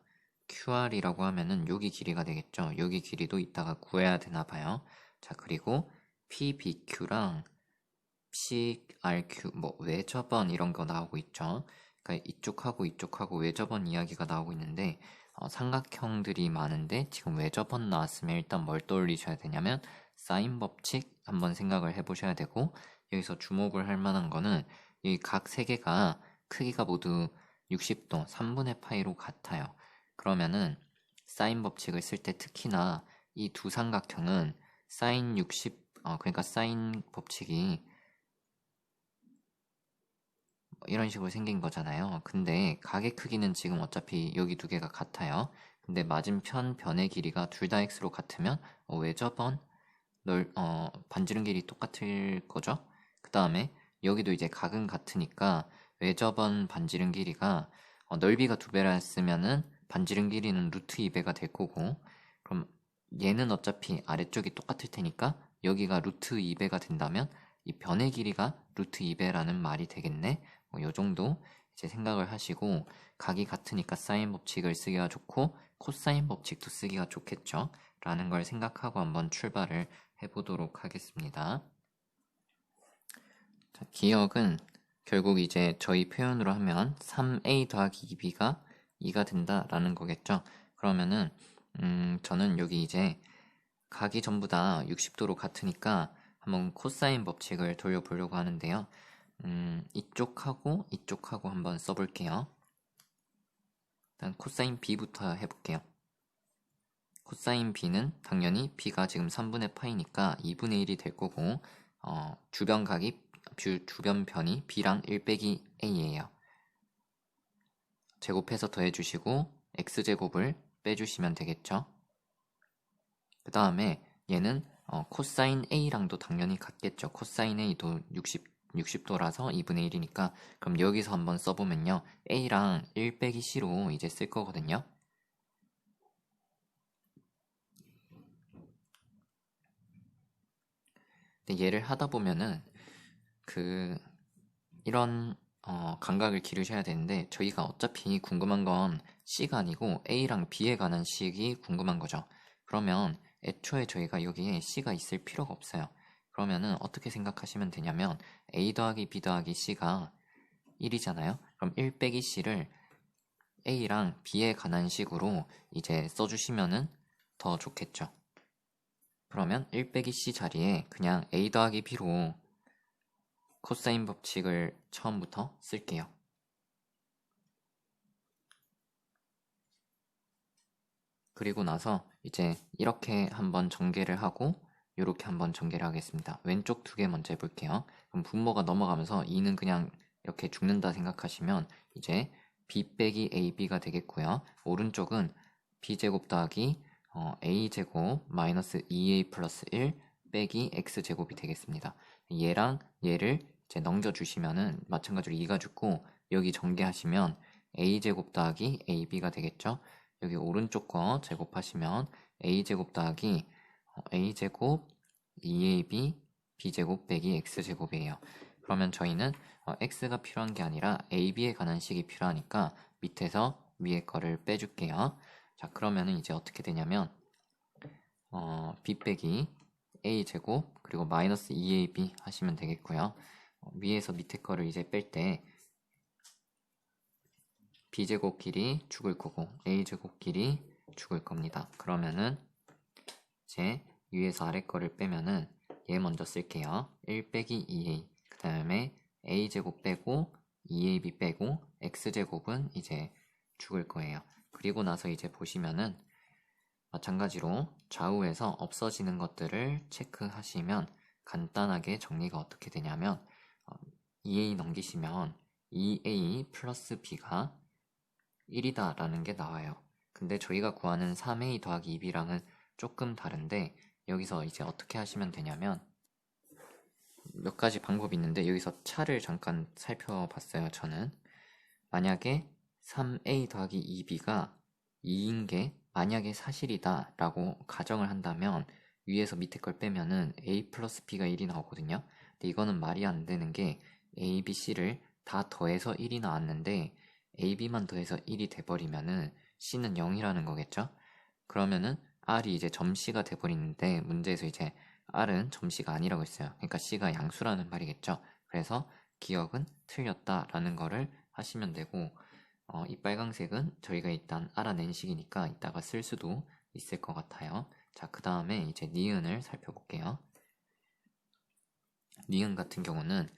QR이라고 하면은 여기 길이가 되겠죠. 여기 길이도 이따가 구해야 되나 봐요. 자, 그리고 PBQ랑 CRQ, 뭐 외접원 이런 거 나오고 있죠. 그러니까 이쪽하고 이쪽하고 외접원 이야기가 나오고 있는데 삼각형들이 많은데 지금 외접원 나왔으면 일단 뭘 떠올리셔야 되냐면 사인 법칙 한번 생각을 해보셔야 되고 여기서 주목을 할 만한 거는 이 각 세 개가 크기가 모두 60도 3분의 파이로 같아요. 그러면은 사인 법칙을 쓸 때 특히나 이 두 삼각형은 사인 60 그러니까 사인 법칙이 이런 식으로 생긴 거잖아요. 근데 각의 크기는 지금 어차피 여기 두 개가 같아요. 근데 맞은편 변의 길이가 둘 다 x로 같으면 외접원 반지름 길이 똑같을 거죠. 그 다음에 여기도 이제 각은 같으니까 외접원 반지름 길이가 넓이가 2배라 했으면은 반지름 길이는 루트 2배가 될 거고 그럼 얘는 어차피 아래쪽이 똑같을 테니까 여기가 루트 2배가 된다면 이 변의 길이가 루트 2배라는 말이 되겠네. 요 정도 이제 생각을 하시고 각이 같으니까 사인 법칙을 쓰기가 좋고 코사인 법칙도 쓰기가 좋겠죠. 라는 걸 생각하고 한번 출발을 해보도록 하겠습니다. 자, 기억은 결국 이제 저희 표현으로 하면 3a 더하기 2b가 2가 된다라는 거겠죠. 그러면은 저는 여기 이제 각이 전부 다 60도로 같으니까 한번 코사인 법칙을 돌려보려고 하는데요. 이쪽하고 이쪽하고 한번 써볼게요. 일단 코사인 b부터 해볼게요. 코사인 b는 당연히 b가 지금 3분의 파이니까 2분의 1이 될 거고 주변 변이 b랑 1 빼기 a예요. 제곱해서 더해주시고 x제곱을 빼주시면 되겠죠. 그 다음에 얘는 코사인 a랑도 당연히 같겠죠. 코사인 a도 60도라서 2분의 1이니까 그럼 여기서 한번 써보면요. a랑 1 빼기 c로 이제 쓸 거거든요. 근데 얘를 하다 보면은 이런 감각을 기르셔야 되는데 저희가 어차피 궁금한 건 C가 아니고 A랑 B에 관한 식이 궁금한 거죠. 그러면 애초에 저희가 여기에 C가 있을 필요가 없어요. 그러면은 어떻게 생각하시면 되냐면 A 더하기 B 더하기 C가 1이잖아요. 그럼 1 빼기 C를 A랑 B에 관한 식으로 이제 써주시면은 더 좋겠죠. 그러면 1 빼기 C 자리에 그냥 A 더하기 B로 코사인 법칙을 처음부터 쓸게요. 그리고 나서 이제 이렇게 한번 전개를 하고 이렇게 한번 전개를 하겠습니다. 왼쪽 두 개 먼저 해볼게요. 그럼 분모가 넘어가면서 2는 그냥 이렇게 죽는다 생각하시면 이제 b 빼기 ab가 되겠고요. 오른쪽은 b제곱 더하기 a제곱 마이너스 2a 플러스 1 빼기 x제곱이 되겠습니다. 얘랑 얘를 이제 넘겨주시면은 마찬가지로 2가 죽고 여기 전개하시면 a제곱 더하기 ab가 되겠죠. 여기 오른쪽 거 제곱하시면 a제곱 더하기 a제곱 2ab b제곱 빼기 x제곱이에요. 그러면 저희는 x가 필요한 게 아니라 ab에 관한 식이 필요하니까 밑에서 위에 거를 빼줄게요. 자, 그러면은 이제 어떻게 되냐면 b 빼기 a제곱 그리고 마이너스 2ab 하시면 되겠고요. 위에서 밑에 거를 이제 뺄 때 b제곱끼리 죽을 거고 a제곱끼리 죽을 겁니다. 그러면은 이제 위에서 아래 거를 빼면은 얘 먼저 쓸게요. 1 빼기 2a 그 다음에 a제곱 빼고 2ab 빼고 x제곱은 이제 죽을 거예요. 그리고 나서 이제 보시면은 마찬가지로 좌우에서 없어지는 것들을 체크하시면 간단하게 정리가 어떻게 되냐면 2a 넘기시면 2a 플러스 b가 1이다 라는 게 나와요. 근데 저희가 구하는 3a 더하기 2b랑은 조금 다른데 여기서 이제 어떻게 하시면 되냐면 몇 가지 방법이 있는데 여기서 차를 잠깐 살펴봤어요. 저는 만약에 3a 더하기 2b가 2인 게 만약에 사실이다 라고 가정을 한다면 위에서 밑에 걸 빼면은 a 플러스 b가 1이 나오거든요. 근데 이거는 말이 안 되는 게 a, b, c를 다 더해서 1이 나왔는데 a, b만 더해서 1이 돼버리면은 c는 0이라는 거겠죠. 그러면은 r이 이제 점씨가 돼버리는데 문제에서 이제 r은 점씨가 아니라고 했어요. 그러니까 c가 양수라는 말이겠죠. 그래서 기억은 틀렸다라는 거를 하시면 되고 이 빨강색은 저희가 일단 알아낸 식이니까 이따가 쓸 수도 있을 것 같아요. 자, 그 다음에 이제 니은을 살펴볼게요. 니은 같은 경우는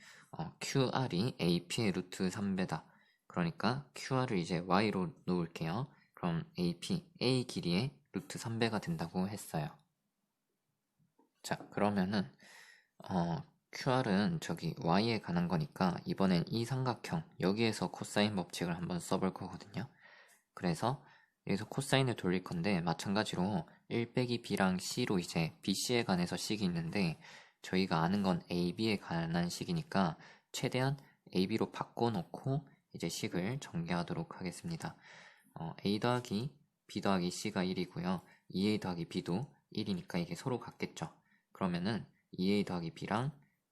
QR이 AP의 루트 3배다. 그러니까 QR을 이제 Y로 놓을게요. 그럼 AP, A 길이의 루트 3배가 된다고 했어요. 자, 그러면은 QR은 저기 Y에 관한 거니까 이번엔 이 삼각형 여기에서 코사인 법칙을 한번 써볼 거거든요. 그래서 여기서 코사인을 돌릴 건데 마찬가지로 1 빼기 B랑 C로 이제 BC에 관해서 식이 있는데 저희가 아는 건 AB에 관한 식이니까 최대한 AB로 바꿔놓고 이제 식을 전개하도록 하겠습니다. A 더하기 B 더하기 C가 1이고요. 2A 더하기 B도 1이니까 이게 서로 같겠죠. 그러면은 2A 더하기 B랑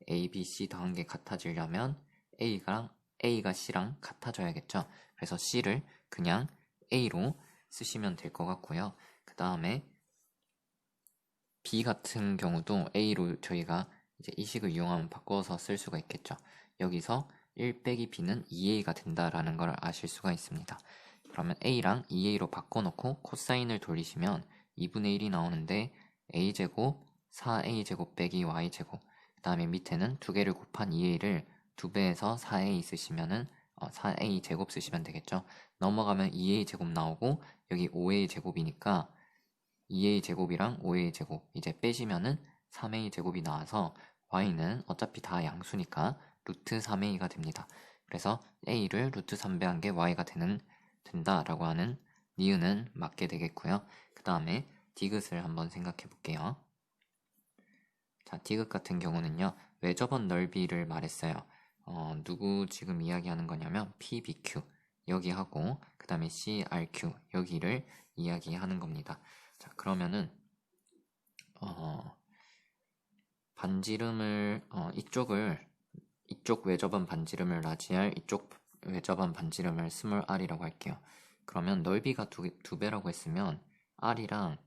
A, B, C 더한 게 같아지려면 A가 C랑 같아져야겠죠. 그래서 C를 그냥 A로 쓰시면 될 것 같고요. 그 다음에 B 같은 경우도 A로 저희가 이제 이 식을 이용하면 바꿔서 쓸 수가 있겠죠. 여기서 1 빼기 B는 2A가 된다라는 걸 아실 수가 있습니다. 그러면 A랑 2A로 바꿔놓고 코사인을 돌리시면 2분의 1이 나오는데 A제곱 4A제곱 빼기 Y제곱 그 다음에 밑에는 두 개를 곱한 2A를 2배에서 4A 쓰시면은 4A 제곱 쓰시면 되겠죠. 넘어가면 2A 제곱 나오고 여기 5A 제곱이니까 2A 제곱이랑 5A 제곱 이제 빼시면은 3A 제곱이 나와서 Y는 어차피 다 양수니까 루트 3A가 됩니다. 그래서 A를 루트 3배한 게 Y가 된다라고 하는 니은은 맞게 되겠고요. 그 다음에 디귿을 한번 생각해 볼게요. 자, 디귿 같은 경우는요. 외접원 넓이를 말했어요. 누구 지금 이야기하는 거냐면 PBQ 여기 하고 그 다음에 CRQ 여기를 이야기하는 겁니다. 자, 그러면은 반지름을 이쪽 외접원 반지름을 라지 R 이쪽 외접원 반지름을 스몰 r이라고 할게요. 그러면 넓이가 두 배라고 했으면 r이랑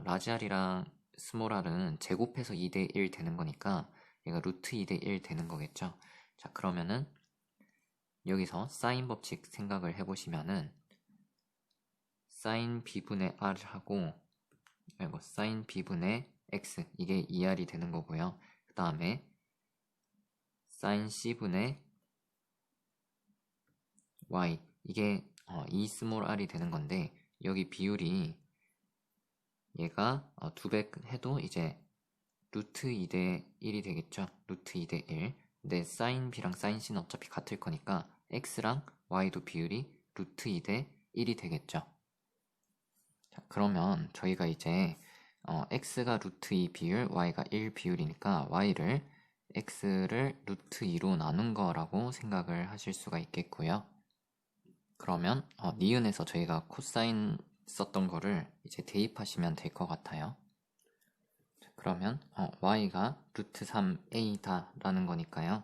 라지 r이랑 스몰 r은 제곱해서 2대1 되는 거니까 얘가 루트 2대1 되는 거겠죠. 자, 그러면은 여기서 사인 법칙 생각을 해보시면은 사인 b분의 r하고 사인 b분의 x 이게 2r이 되는 거고요. 그 다음에 사인 c분의 y 이게 2 스몰 r이 되는 건데 여기 비율이 얘가 2배 해도 이제 루트 2대 1이 되겠죠. 루트 2대 1 근데 사인 b랑 사인 c는 어차피 같을 거니까 x랑 y도 비율이 루트 2대 1이 되겠죠. 자, 그러면 저희가 이제 x가 루트 2 비율, y가 1 비율이니까 y를 x를 루트 2로 나눈 거라고 생각을 하실 수가 있겠고요. 그러면 니은에서 저희가 코사인 썼던 거를 이제 대입하시면 될 것 같아요. 자, 그러면 y가 루트 3a다 라는 거니까요.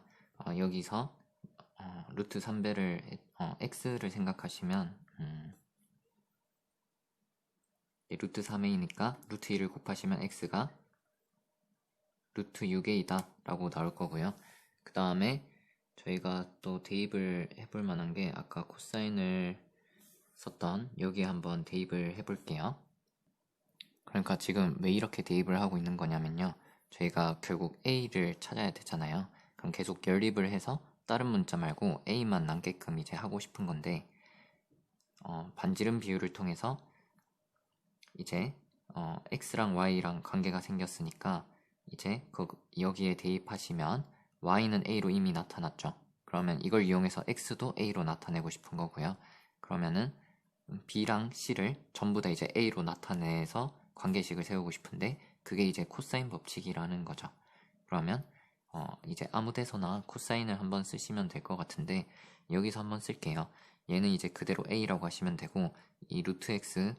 여기서 루트 3배를 x를 생각하시면 루트 3a니까 루트 2를 곱하시면 x가 루트 6a다 라고 나올 거고요. 그 다음에 저희가 또 대입을 해볼 만한 게 아까 코사인을 썼던 여기에 한번 대입을 해볼게요. 그러니까 지금 왜 이렇게 대입을 하고 있는 거냐면요. 저희가 결국 a를 찾아야 되잖아요. 그럼 계속 연립을 해서 다른 문자 말고 a만 남게끔 이제 하고 싶은 건데 반지름 비율을 통해서 이제 x랑 y랑 관계가 생겼으니까 이제 여기에 대입하시면 y는 a로 이미 나타났죠. 그러면 이걸 이용해서 x도 a로 나타내고 싶은 거고요. 그러면은 b랑 c를 전부 다 이제 a로 나타내서 관계식을 세우고 싶은데 그게 이제 코사인 법칙이라는 거죠. 그러면 이제 아무 데서나 코사인을 한번 쓰시면 될 것 같은데 여기서 한번 쓸게요. 얘는 이제 그대로 a라고 하시면 되고 이 루트 x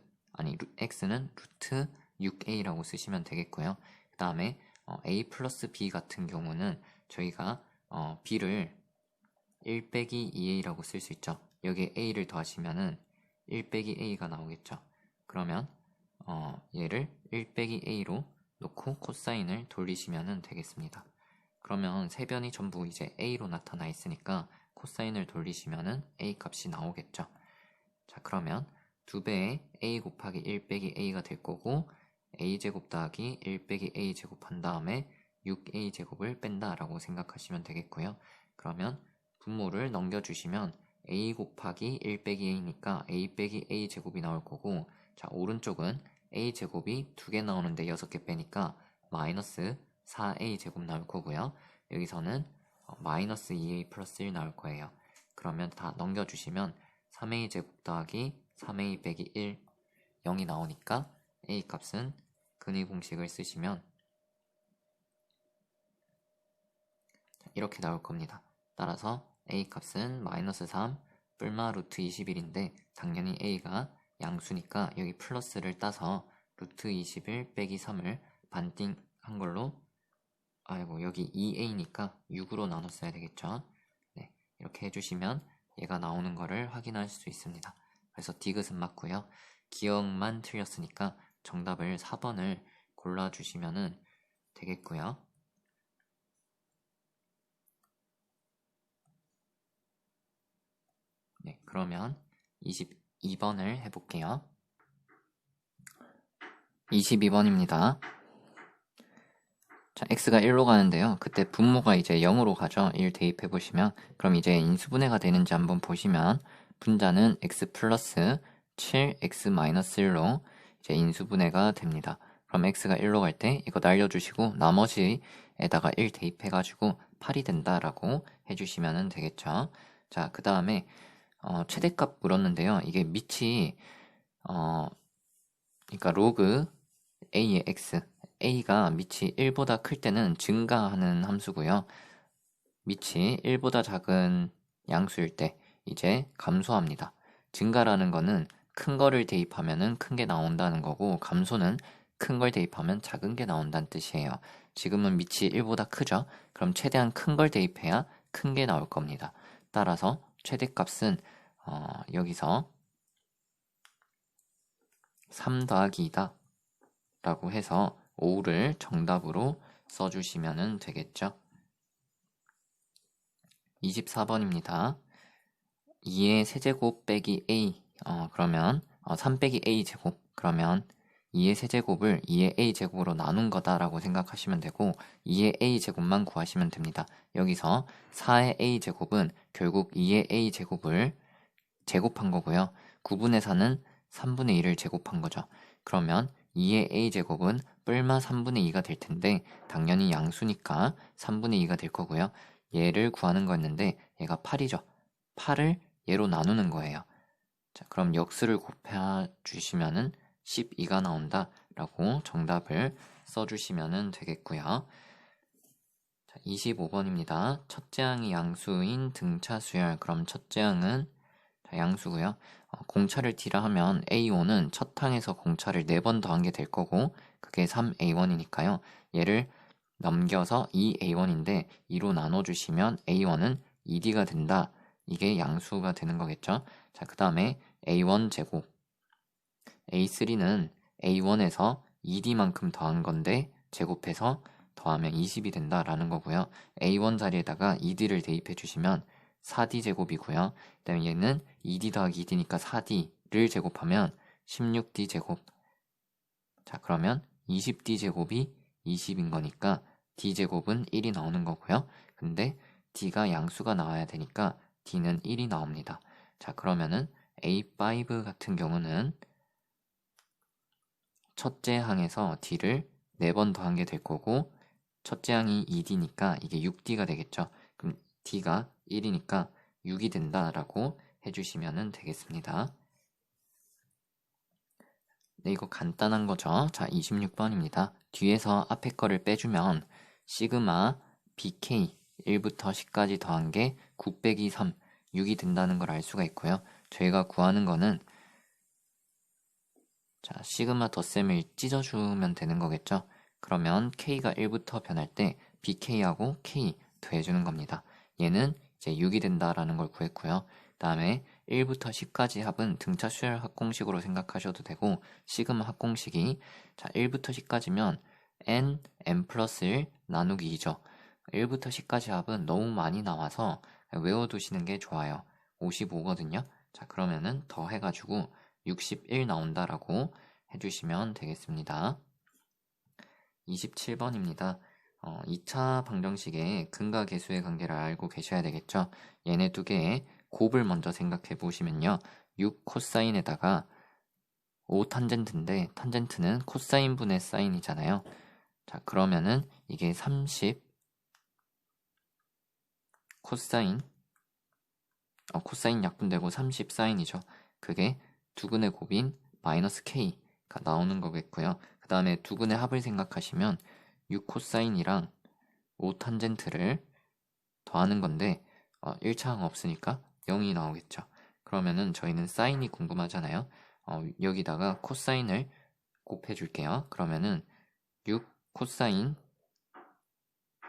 x는 루트 6a라고 쓰시면 되겠고요. 그 다음에 a 플러스 b 같은 경우는 저희가 b를 1 빼기 2a라고 쓸 수 있죠. 여기에 a를 더하시면은 1 빼기 a가 나오겠죠. 그러면 얘를 1 빼기 a로 놓고 코사인을 돌리시면 되겠습니다. 그러면 세 변이 전부 이제 a로 나타나 있으니까 코사인을 돌리시면은 a 값이 나오겠죠. 자, 그러면 2배의 a 곱하기 1 빼기 a가 될 거고 a제곱 더하기 1 빼기 a제곱 한 다음에 6a제곱을 뺀다 라고 생각하시면 되겠고요. 그러면 분모를 넘겨주시면 a 곱하기 1 빼기 a니까 a 빼기 a제곱이 나올 거고 자, 오른쪽은 a제곱이 2개 나오는데 6개 빼니까 마이너스 4a제곱 나올 거고요. 여기서는 마이너스 2a 플러스 1 나올 거예요. 그러면 다 넘겨주시면 3a제곱 더하기 3a 빼기 1 0이 나오니까 a 값은 근의 공식을 쓰시면 이렇게 나올 겁니다. 따라서 a 값은 마이너스 3 뿔마 루트 21인데 당연히 a가 양수니까 여기 플러스를 따서 루트 21 빼기 3을 반띵 한 걸로 여기 2a니까 6으로 나눴어야 되겠죠. 네, 이렇게 해주시면 얘가 나오는 거를 확인할 수 있습니다. 그래서 디귿은 맞고요. 기억만 틀렸으니까 정답을 4번을 골라주시면 되겠고요. 네, 그러면 22번을 해볼게요. 22번입니다. 자, x가 1로 가는데요. 그때 분모가 이제 0으로 가죠. 1 대입해보시면. 그럼 이제 인수분해가 되는지 한번 보시면 분자는 x 플러스 7x 마이너스 1로 이제 인수분해가 됩니다. 그럼 x가 1로 갈 때 이거 날려주시고 나머지에다가 1 대입해가지고 8이 된다라고 해주시면 되겠죠. 자, 그 다음에 최대값 물었는데요. 이게 밑이 그러니까 로그 a의 x a가 밑이 1보다 클 때는 증가하는 함수고요. 밑이 1보다 작은 양수일 때 이제 감소합니다. 증가라는 거는 큰 거를 대입하면 큰 게 나온다는 거고 감소는 큰 걸 대입하면 작은 게 나온다는 뜻이에요. 지금은 밑이 1보다 크죠? 그럼 최대한 큰 걸 대입해야 큰 게 나올 겁니다. 따라서 최대값은 여기서 3 더하기 2다 라고 해서 5를 정답으로 써주시면 되겠죠. 24번입니다. 2의 세제곱 빼기 a 그러면 3 빼기 a 제곱 그러면 2의 세제곱을 2의 a 제곱으로 나눈 거다라고 생각하시면 되고 2의 a 제곱만 구하시면 됩니다. 여기서 4의 a 제곱은 결국 2의 a 제곱을 제곱한 거고요. 9분의 4는 3분의 2를 제곱한 거죠. 그러면 2의 a제곱은 뿔마 3분의 2가 될 텐데 당연히 양수니까 3분의 2가 될 거고요. 얘를 구하는 거였는데 얘가 8이죠. 8을 얘로 나누는 거예요. 자, 그럼 역수를 곱해주시면은 12가 나온다 라고 정답을 써주시면 되겠고요. 자, 25번입니다. 첫째 항이 양수인 등차 수열. 그럼 첫째 항은 양수고요. 공차를 D라 하면 A5는 첫 항에서 공차를 4번 더한 게 될 거고 그게 3A1이니까요. 얘를 넘겨서 2a1인데 2로 나눠주시면 a1은 2d가 된다. 이게 양수가 되는 거겠죠. 자, 그 다음에 a1 제곱. a3는 a1에서 2d만큼 더한 건데 제곱해서 더하면 20이 된다라는 거고요. a1 자리에다가 2d를 대입해 주시면 4d 제곱이고요. 그 다음에 얘는 2d 더하기 2d니까 4d를 제곱하면 16d 제곱. 자, 그러면 20d 제곱이 20인 거니까 d 제곱은 1이 나오는 거고요. 근데 d가 양수가 나와야 되니까 d는 1이 나옵니다. 자, 그러면은 a5 같은 경우는 첫째 항에서 d를 4번 더한 게 될 거고 첫째 항이 2d니까 이게 6d가 되겠죠. 그럼 d가 1이니까 6이 된다라고 해주시면 되겠습니다. 네, 이거 간단한 거죠. 자, 26번입니다. 뒤에서 앞에 거를 빼주면 시그마 bk 1부터 10까지 더한 게 9 빼기 3, 6이 된다는 걸 알 수가 있고요. 저희가 구하는 거는 자, 시그마 덧셈을 찢어주면 되는 거겠죠. 그러면 k가 1부터 변할 때 bk하고 k 더해주는 겁니다. 얘는 이제 6이 된다라는 걸 구했고요. 그 다음에 1부터 10까지 합은 등차 수열 합공식으로 생각하셔도 되고 시그마 합공식이 자 1부터 10까지면 n 플러스 1 나누기 2죠. 1부터 10까지 합은 너무 많이 나와서 외워두시는 게 좋아요. 55거든요. 자, 그러면은 더 해가지고 61 나온다라고 해주시면 되겠습니다. 27번입니다. 2차 방정식의 근과 계수의 관계를 알고 계셔야 되겠죠. 얘네 두 개의 곱을 먼저 생각해 보시면요. 6 코사인에다가 5 탄젠트인데 탄젠트는 코사인 분의 사인이잖아요. 자, 그러면은 이게 30 코사인 코사인 약분되고 30 사인이죠. 그게 두근의 곱인 마이너스 k가 나오는 거겠고요. 그 다음에 두근의 합을 생각하시면 6 코사인이랑 5 탄젠트를 더하는 건데 1차항 없으니까 0이 나오겠죠. 그러면은 저희는 사인이 궁금하잖아요. 여기다가 코사인을 곱해 줄게요. 그러면은 6 코사인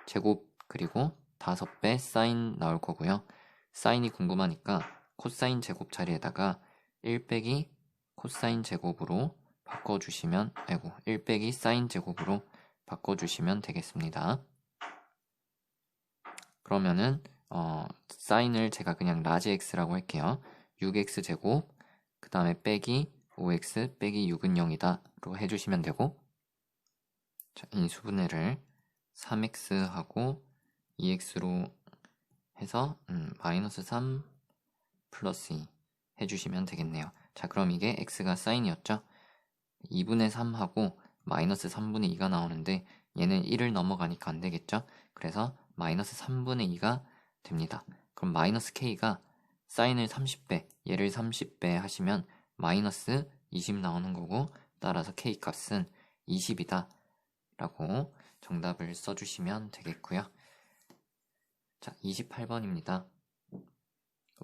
제곱 그리고 5배 사인 나올 거고요. 사인이 궁금하니까 코사인 제곱 자리에다가 1 빼기 코사인 제곱으로 바꿔주시면 1 빼기 사인 제곱으로 바꿔주시면 되겠습니다. 그러면은 사인을 제가 그냥 라지 x라고 할게요. 6x 제곱 그 다음에 빼기 5x 빼기 6은 0이다 로 해주시면 되고 자, 인수분해를 3x하고 2x로 해서 마이너스 3 플러스 2 해주시면 되겠네요. 자, 그럼 이게 x가 사인이었죠? 2분의 3하고 마이너스 3분의 2가 나오는데 얘는 1을 넘어가니까 안 되겠죠? 그래서 마이너스 3분의 2가 됩니다. 그럼 마이너스 k가 사인을 30배, 얘를 30배 하시면 마이너스 20 나오는 거고 따라서 k 값은 20이다 라고 정답을 써주시면 되겠고요. 자, 28번입니다.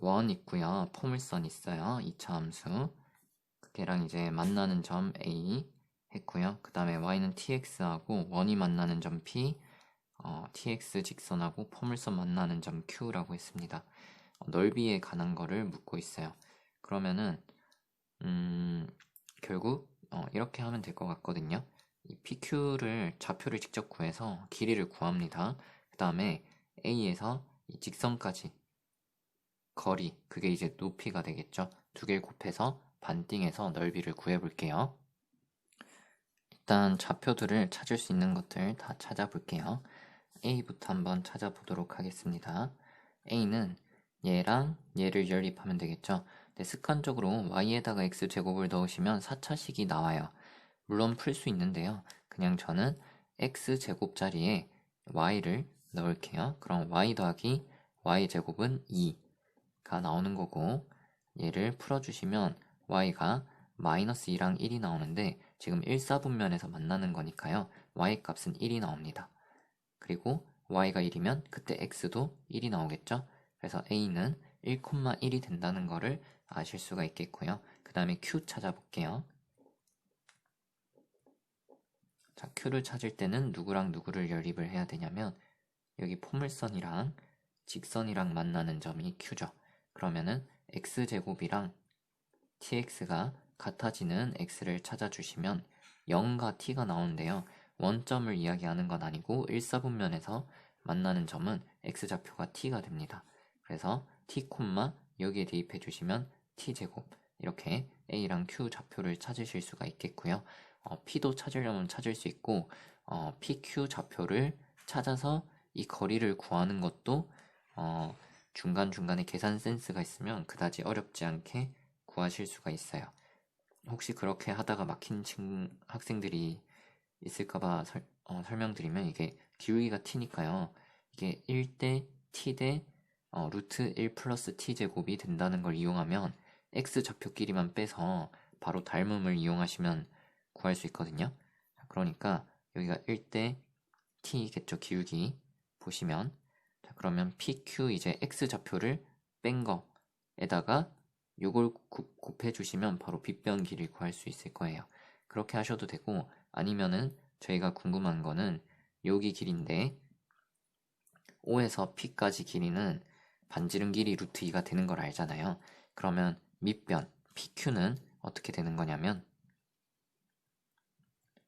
원 있고요. 포물선 있어요. 2차 함수. 걔랑 이제 만나는 점 A 했고요. 그 다음에 y는 tx하고 원이 만나는 점 P, tx 직선하고 포물선 만나는 점 Q라고 했습니다. 넓이에 관한 거를 묻고 있어요. 그러면은 결국 이렇게 하면 될 것 같거든요. 이 PQ를 좌표를 직접 구해서 길이를 구합니다. 그 다음에 A에서 이 직선까지 거리, 그게 이제 높이가 되겠죠. 두 개를 곱해서 반띵해서 넓이를 구해볼게요. 일단 좌표들을 찾을 수 있는 것들 다 찾아볼게요. A부터 한번 찾아보도록 하겠습니다. A는 얘랑 얘를 연립하면 되겠죠. 근데 습관적으로 y에다가 x제곱을 넣으시면 4차식이 나와요. 물론 풀 수 있는데요. 그냥 저는 x제곱 자리에 y를 넣을게요. 그럼 y 더하기 y제곱은 2가 나오는 거고 얘를 풀어주시면 y가 마이너스 2랑 1이 나오는데 지금 1사분면에서 만나는 거니까요. y 값은 1이 나옵니다. 그리고 y가 1이면 그때 x도 1이 나오겠죠. 그래서 a는 1,1이 된다는 거를 아실 수가 있겠고요. 그 다음에 q 찾아볼게요. 자, q를 찾을 때는 누구랑 누구를 연립을 해야 되냐면 여기 포물선이랑 직선이랑 만나는 점이 q죠. 그러면은 x제곱이랑 tx가 같아지는 x를 찾아주시면 0과 t가 나오는데요. 원점을 이야기하는 건 아니고 일사분면에서 만나는 점은 x좌표가 t가 됩니다. 그래서 t, 여기에 대입해 주시면 t제곱 이렇게 a랑 q 좌표를 찾으실 수가 있겠고요. p도 찾으려면 찾을 수 있고 pq 좌표를 찾아서 이 거리를 구하는 것도 중간중간에 계산 센스가 있으면 그다지 어렵지 않게 구하실 수가 있어요. 혹시 그렇게 하다가 막힌 학생들이 있을까봐 설명드리면 이게 기울기가 t니까요. 이게 1대 t 대 루트 1 플러스 t 제곱이 된다는 걸 이용하면 x 좌표끼리만 빼서 바로 닮음을 이용하시면 구할 수 있거든요. 그러니까 여기가 1대 t겠죠. 기울기 보시면 자, 그러면 pq 이제 x 좌표를 뺀 거에다가 요걸 곱해 주시면 바로 빗변 길이를 구할 수 있을 거예요. 그렇게 하셔도 되고 아니면은 저희가 궁금한 거는 여기 길인데 O에서 P까지 길이는 반지름 길이 루트 2가 되는 걸 알잖아요. 그러면 밑변 PQ는 어떻게 되는 거냐면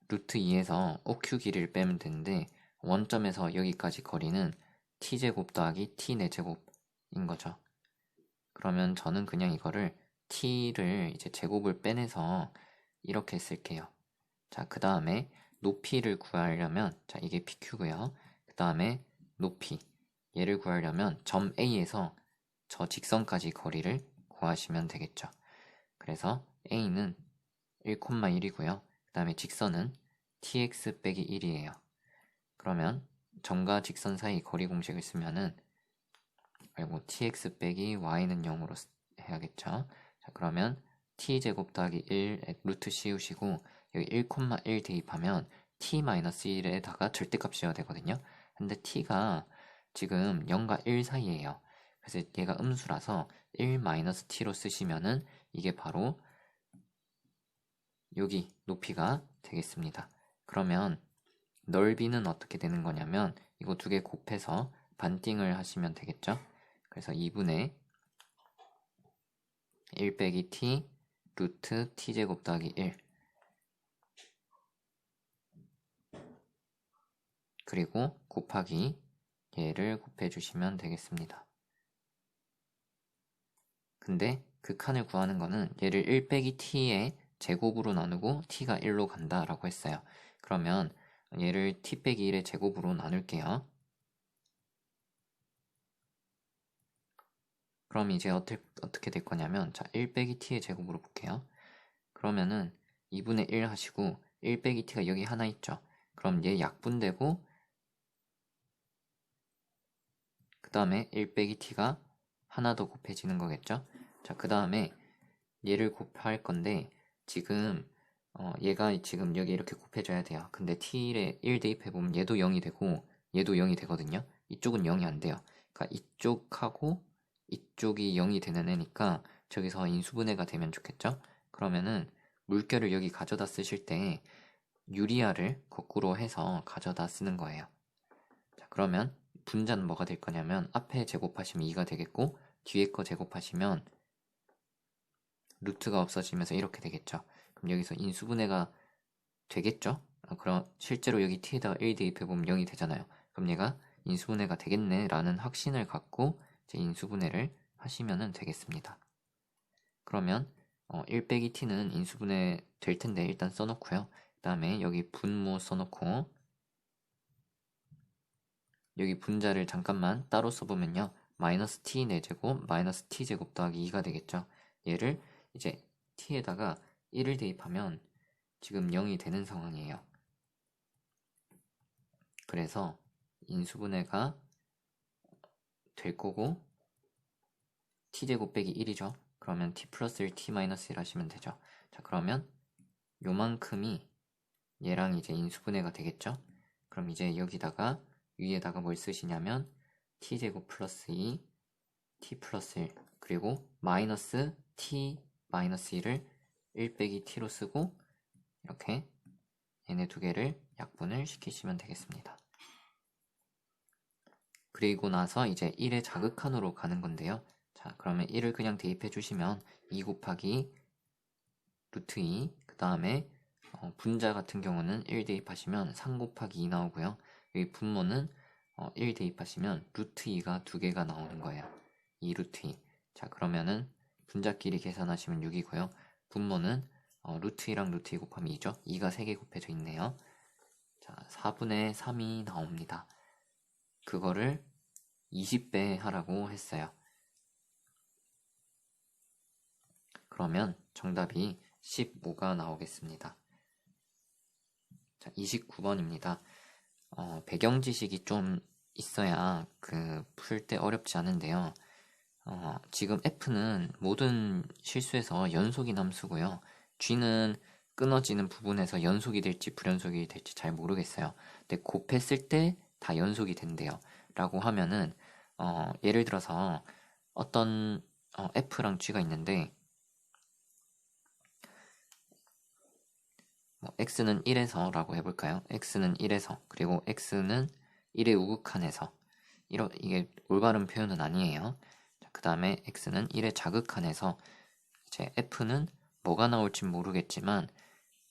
루트 2에서 OQ 길이를 빼면 되는데 원점에서 여기까지 거리는 T제곱 더하기 T 4제곱인 거죠. 그러면 저는 그냥 이거를 T를 이제 제곱을 빼내서 이렇게 쓸게요. 자, 그 다음에 높이를 구하려면 자, 이게 PQ고요. 그 다음에 높이 얘를 구하려면 점 A에서 저 직선까지 거리를 구하시면 되겠죠. 그래서 A는 1,1이고요. 그 다음에 직선은 tx 빼기 1이에요. 그러면 점과 직선 사이 거리 공식을 쓰면은 tx 빼기 y는 0으로 해야겠죠. 자, 그러면 t제곱 더하기 1 루트 씌우시고 여기 1,1 대입하면 t-1에다가 절대값 씌워야 되거든요. 근데 t가 지금 0과 1 사이에요. 그래서 얘가 음수라서 1-t로 쓰시면은 이게 바로 여기 높이가 되겠습니다. 그러면 넓이는 어떻게 되는 거냐면 이거 두 개 곱해서 반띵을 하시면 되겠죠. 그래서 2분의 1 빼기 t 루트 t제곱 더하기 1 그리고 곱하기 얘를 곱해주시면 되겠습니다. 근데 그 칸을 구하는 거는 얘를 1 빼기 t의 제곱으로 나누고 t가 1로 간다 라고 했어요. 그러면 얘를 t 빼기 1의 제곱으로 나눌게요. 그럼 이제 어떻게 될 거냐면 자, 1 빼기 t의 제곱으로 볼게요. 그러면은 2분의 1 하시고 1 빼기 t가 여기 하나 있죠. 그럼 얘 약분되고 그 다음에 1 빼기 t가 하나 더 곱해지는 거겠죠. 자, 그 다음에 얘를 곱할 건데 지금 얘가 지금 여기 이렇게 곱해져야 돼요. 근데 t에 1 대입해보면 얘도 0이 되고 얘도 0이 되거든요. 이쪽은 0이 안 돼요. 그러니까 이쪽하고 이쪽이 0이 되는 애니까 저기서 인수분해가 되면 좋겠죠. 그러면은 물결을 여기 가져다 쓰실 때 유리아를 거꾸로 해서 가져다 쓰는 거예요. 자, 그러면 분자는 뭐가 될 거냐면 앞에 제곱하시면 2가 되겠고 뒤에 거 제곱하시면 루트가 없어지면서 이렇게 되겠죠. 그럼 여기서 인수분해가 되겠죠? 그럼 실제로 여기 t에다가 1 대입해보면 0이 되잖아요. 그럼 얘가 인수분해가 되겠네 라는 확신을 갖고 이제 인수분해를 하시면 되겠습니다. 그러면 1 빼기 t는 인수분해 될 텐데 일단 써놓고요. 그 다음에 여기 분모 써놓고 여기 분자를 잠깐만 따로 써보면요. 마이너스 t 4제곱 마이너스 t제곱 더하기 2가 되겠죠. 얘를 이제 t에다가 1을 대입하면 지금 0이 되는 상황이에요. 그래서 인수분해가 될 거고 t제곱 빼기 1이죠. 그러면 t 플러스 1 t 마이너스 1 하시면 되죠. 자, 그러면 요만큼이 얘랑 이제 인수분해가 되겠죠. 그럼 이제 여기다가 위에다가 뭘 쓰시냐면 t제곱 플러스 2 t 플러스 1 그리고 마이너스 t 마이너스 1을 1 빼기 t로 쓰고 이렇게 얘네 두 개를 약분을 시키시면 되겠습니다. 그리고 나서 이제 1의 자극한으로 가는 건데요. 자, 그러면 1을 그냥 대입해 주시면 2 곱하기 루트 2, 그 다음에 분자 같은 경우는 1 대입하시면 3 곱하기 2 나오고요. 여기 분모는 1 대입하시면 루트 2가 두 개가 나오는 거예요. 2 루트 2. 자, 그러면은 분자끼리 계산하시면 6이고요. 분모는 루트 2랑 루트 2 곱하면 2죠. 2가 3개 곱해져 있네요. 자, 4분의 3이 나옵니다. 그거를 20배 하라고 했어요. 그러면 정답이 15가 나오겠습니다. 자, 29번입니다. 배경 지식이 좀 있어야 풀 때 어렵지 않은데요. 지금 F는 모든 실수에서 연속인 함수고요. G는 끊어지는 부분에서 연속이 될지 불연속이 될지 잘 모르겠어요. 근데 곱했을 때 다 연속이 된대요. 라고 하면은 예를 들어서 어떤 F랑 G가 있는데 x는 1에서 라고 해볼까요? x는 1에서 그리고 x는 1의 우극한에서 이게 올바른 표현은 아니에요. 그 다음에 x는 1의 자극한에서 이제 f는 뭐가 나올지 모르겠지만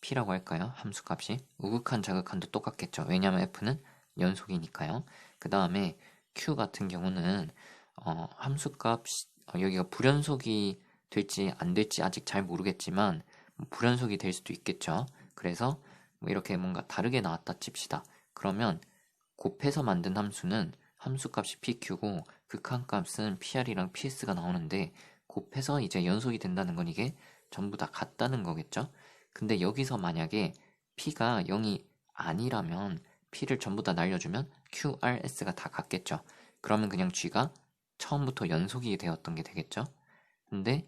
p라고 할까요? 함수값이 우극한 자극한도 똑같겠죠. 왜냐하면 f는 연속이니까요. 그 다음에 q 같은 경우는 함수값 여기가 불연속이 될지 안 될지 아직 잘 모르겠지만 불연속이 될 수도 있겠죠. 그래서 이렇게 뭔가 다르게 나왔다 칩시다. 그러면 곱해서 만든 함수는 함수값이 pq고 극한값은 pr이랑 ps가 나오는데 곱해서 이제 연속이 된다는 건 이게 전부 다 같다는 거겠죠. 근데 여기서 만약에 p가 0이 아니라면 p를 전부 다 날려주면 qrs가 다 같겠죠. 그러면 그냥 g가 처음부터 연속이 되었던 게 되겠죠. 근데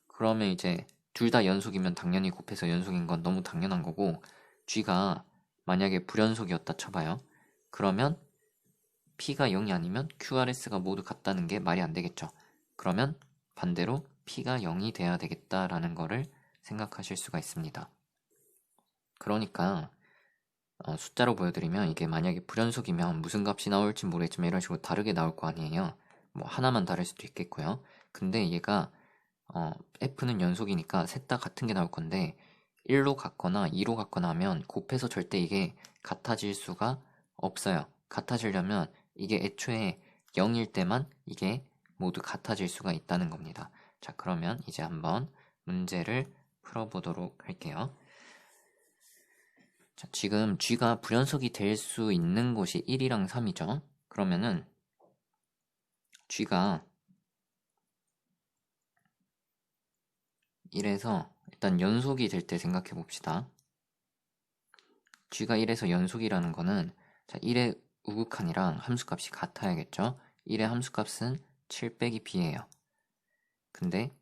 그러면 이제 둘 다 연속이면 당연히 곱해서 연속인 건 너무 당연한 거고 g가 만약에 불연속이었다 쳐봐요. 그러면 p가 0이 아니면 qrs가 모두 같다는 게 말이 안 되겠죠. 그러면 반대로 p가 0이 돼야 되겠다라는 거를 생각하실 수가 있습니다. 그러니까 숫자로 보여드리면 이게 만약에 불연속이면 무슨 값이 나올지 모르겠지만 이런 식으로 다르게 나올 거 아니에요. 뭐 하나만 다를 수도 있겠고요. 근데 얘가 F는 연속이니까 셋 다 같은 게 나올 건데 1로 같거나 2로 같거나 하면 곱해서 절대 이게 같아질 수가 없어요. 같아지려면 이게 애초에 0일 때만 이게 모두 같아질 수가 있다는 겁니다. 자, 그러면 이제 한번 문제를 풀어보도록 할게요. 자, 지금 G가 불연속이 될 수 있는 곳이 1이랑 3이죠. 그러면은 G가 1에서 일단 연속이 될 때 생각해 봅시다. G가 1에서 연속이라는 거는 자, 1의 우극한이랑 함수값이 같아야겠죠. 1의 함수값은 7 빼기 b예요. 근데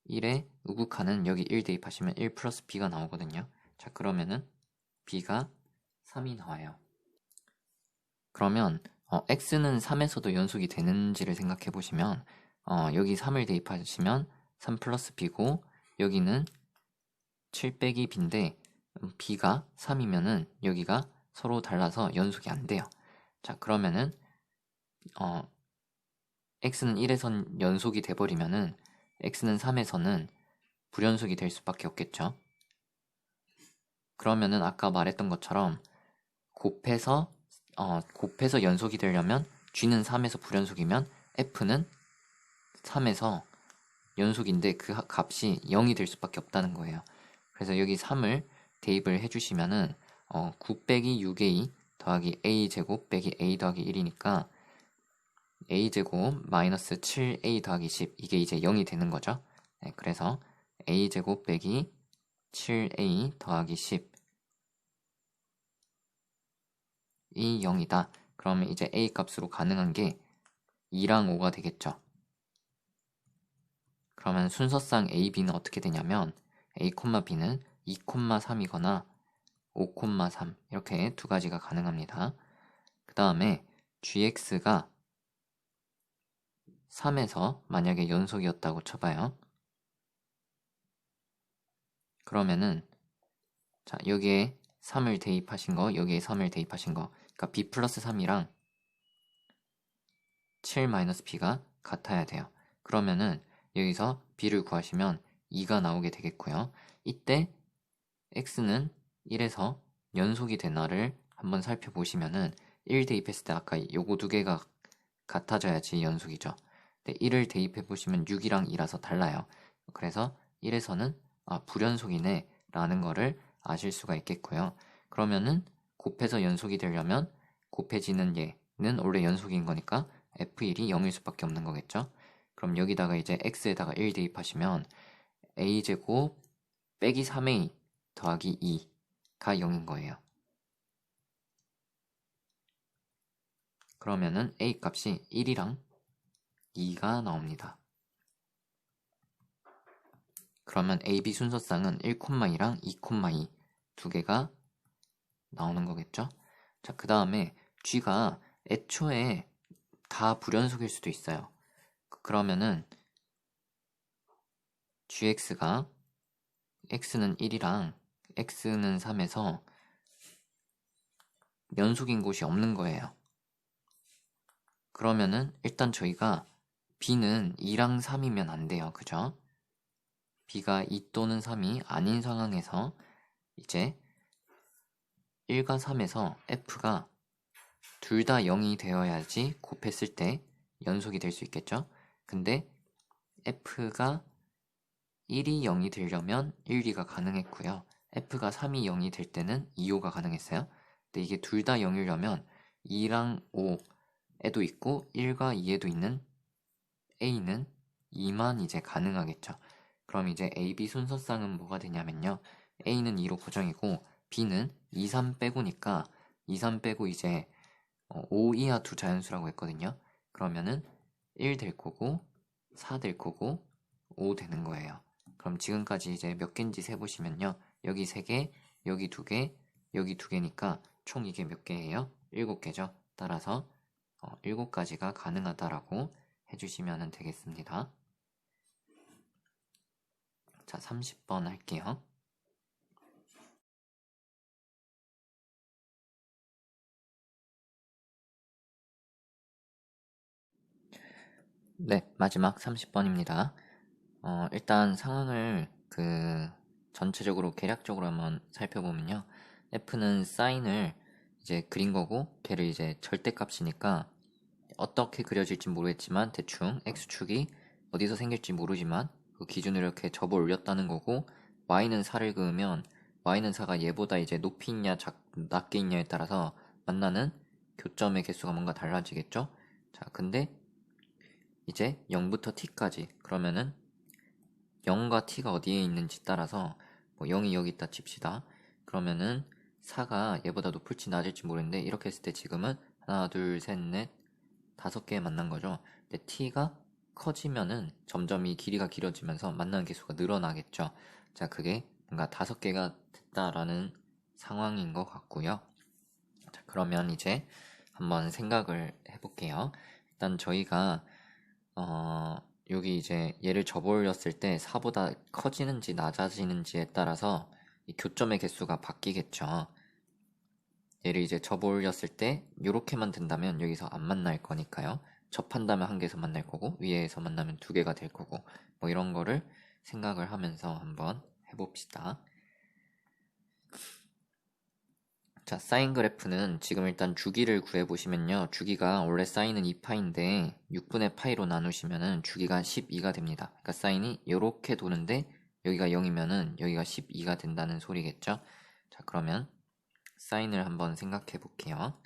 1의 우극한은 여기 1 대입하시면 1 플러스 b가 나오거든요. 자, 그러면은 b가 3이 나와요. 그러면 x는 3에서도 연속이 되는지를 생각해 보시면 여기 3을 대입하시면 3 플러스 b고 여기는 7 빼기 b인데 b가 3이면은 여기가 서로 달라서 연속이 안 돼요. 자, 그러면은 x는 1에선 연속이 돼버리면은 x는 3에서는 불연속이 될 수밖에 없겠죠. 그러면은 아까 말했던 것처럼 곱해서 연속이 되려면 g는 3에서 불연속이면 f는 3에서 연속인데 그 값이 0이 될 수밖에 없다는 거예요. 그래서 여기 3을 대입을 해주시면은 9 빼기 6a 더하기 a제곱 빼기 a 더하기 1이니까 a제곱 마이너스 7a 더하기 10 이게 이제 0이 되는 거죠. 네, 그래서 a제곱 빼기 7a 더하기 10이 0이다. 그러면 이제 a 값으로 가능한 게 2랑 5가 되겠죠. 그러면 순서상 a, b는 어떻게 되냐면 a, b는 2,3이거나 5,3 이렇게 두 가지가 가능합니다. 그 다음에 gx가 3에서 만약에 연속이었다고 쳐봐요. 그러면은 자, 여기에 3을 대입하신 거, 여기에 3을 대입하신 거. 그러니까 b 플러스 3이랑 7 마이너스 b가 같아야 돼요. 그러면은 여기서 b를 구하시면 2가 나오게 되겠고요. 이때 x는 1에서 연속이 되나를 한번 살펴보시면은 1 대입했을 때 아까 요거 두 개가 같아져야지 연속이죠. 근데 1을 대입해 보시면 6이랑 2라서 달라요. 그래서 1에서는 불연속이네 라는 거를 아실 수가 있겠고요. 그러면은 곱해서 연속이 되려면 곱해지는 얘는 원래 연속인 거니까 f1이 0일 수밖에 없는 거겠죠. 그럼 여기다가 이제 x에다가 1 대입하시면 a제곱 빼기 3a 더하기 2가 0인 거예요. 그러면은 a 값이 1이랑 2가 나옵니다. 그러면 AB 순서쌍은 1,2랑 2,2 두 개가 나오는 거겠죠? 자, 그 다음에 G가 애초에 다 불연속일 수도 있어요. 그러면은 GX가 X는 1이랑 X는 3에서 연속인 곳이 없는 거예요. 그러면은 일단 저희가 B는 2랑 3이면 안 돼요. 그죠? B가 2 또는 3이 아닌 상황에서 이제 1과 3에서 F가 둘 다 0이 되어야지 곱했을 때 연속이 될 수 있겠죠? 근데 F가 1이 0이 되려면 1, 2가 가능했고요. F가 3이 0이 될 때는 2, 5가 가능했어요. 근데 이게 둘 다 0이려면 2랑 5에도 있고 1과 2에도 있는 A는 2만 이제 가능하겠죠. 그럼 이제 A, B 순서쌍은 뭐가 되냐면요. A는 2로 고정이고 B는 2, 3 빼고니까 2, 3 빼고 이제 5 이하 두 자연수라고 했거든요. 그러면은 1 될 거고 4 될 거고 5 되는 거예요. 그럼 지금까지 이제 몇 개인지 세보시면요. 여기 3개, 여기 2개, 여기 2개니까 총 이게 몇 개예요? 7개죠. 따라서 7가지가 가능하다라고 해주시면 되겠습니다. 자, 30번 할게요. 네, 마지막 30번입니다. 일단 상황을 전체적으로 계략적으로 한번 살펴보면요. F는 사인을 이제 그린 거고, 걔를 이제 절대값이니까 어떻게 그려질지 모르겠지만 대충 X축이 어디서 생길지 모르지만 그 기준으로 이렇게 접어 올렸다는 거고, Y는 4를 그으면 Y는 4가 얘보다 이제 높이 있냐 낮게 있냐에 따라서 만나는 교점의 개수가 뭔가 달라지겠죠? 자, 근데 이제 0부터 t까지 그러면은 0과 t가 어디에 있는지 따라서 뭐 0이 여기 있다 칩시다. 그러면은 4가 얘보다 높을지 낮을지 모르는데 이렇게 했을 때 지금은 하나, 둘, 셋, 넷, 5개 만난 거죠. 근데 t가 커지면은 점점 이 길이가 길어지면서 만나는 개수가 늘어나겠죠. 자, 그게 뭔가 5개가 됐다라는 상황인 것 같고요. 자, 그러면 이제 한번 생각을 해볼게요. 일단 저희가 여기 이제 얘를 접어올렸을 때 4보다 커지는지 낮아지는지에 따라서 이 교점의 개수가 바뀌겠죠. 얘를 이제 접어올렸을 때 이렇게만 된다면 여기서 안 만날 거니까요. 접한다면 한 개에서 만날 거고 위에서 만나면 두 개가 될 거고 뭐 이런 거를 생각을 하면서 한번 해봅시다. 자, 사인 그래프는 지금 일단 주기를 구해보시면요. 주기가 원래 사인은 2파인데 6분의 파이로 나누시면은 주기가 12가 됩니다. 그러니까 사인이 이렇게 도는데 여기가 0이면은 여기가 12가 된다는 소리겠죠. 자, 그러면 사인을 한번 생각해 볼게요.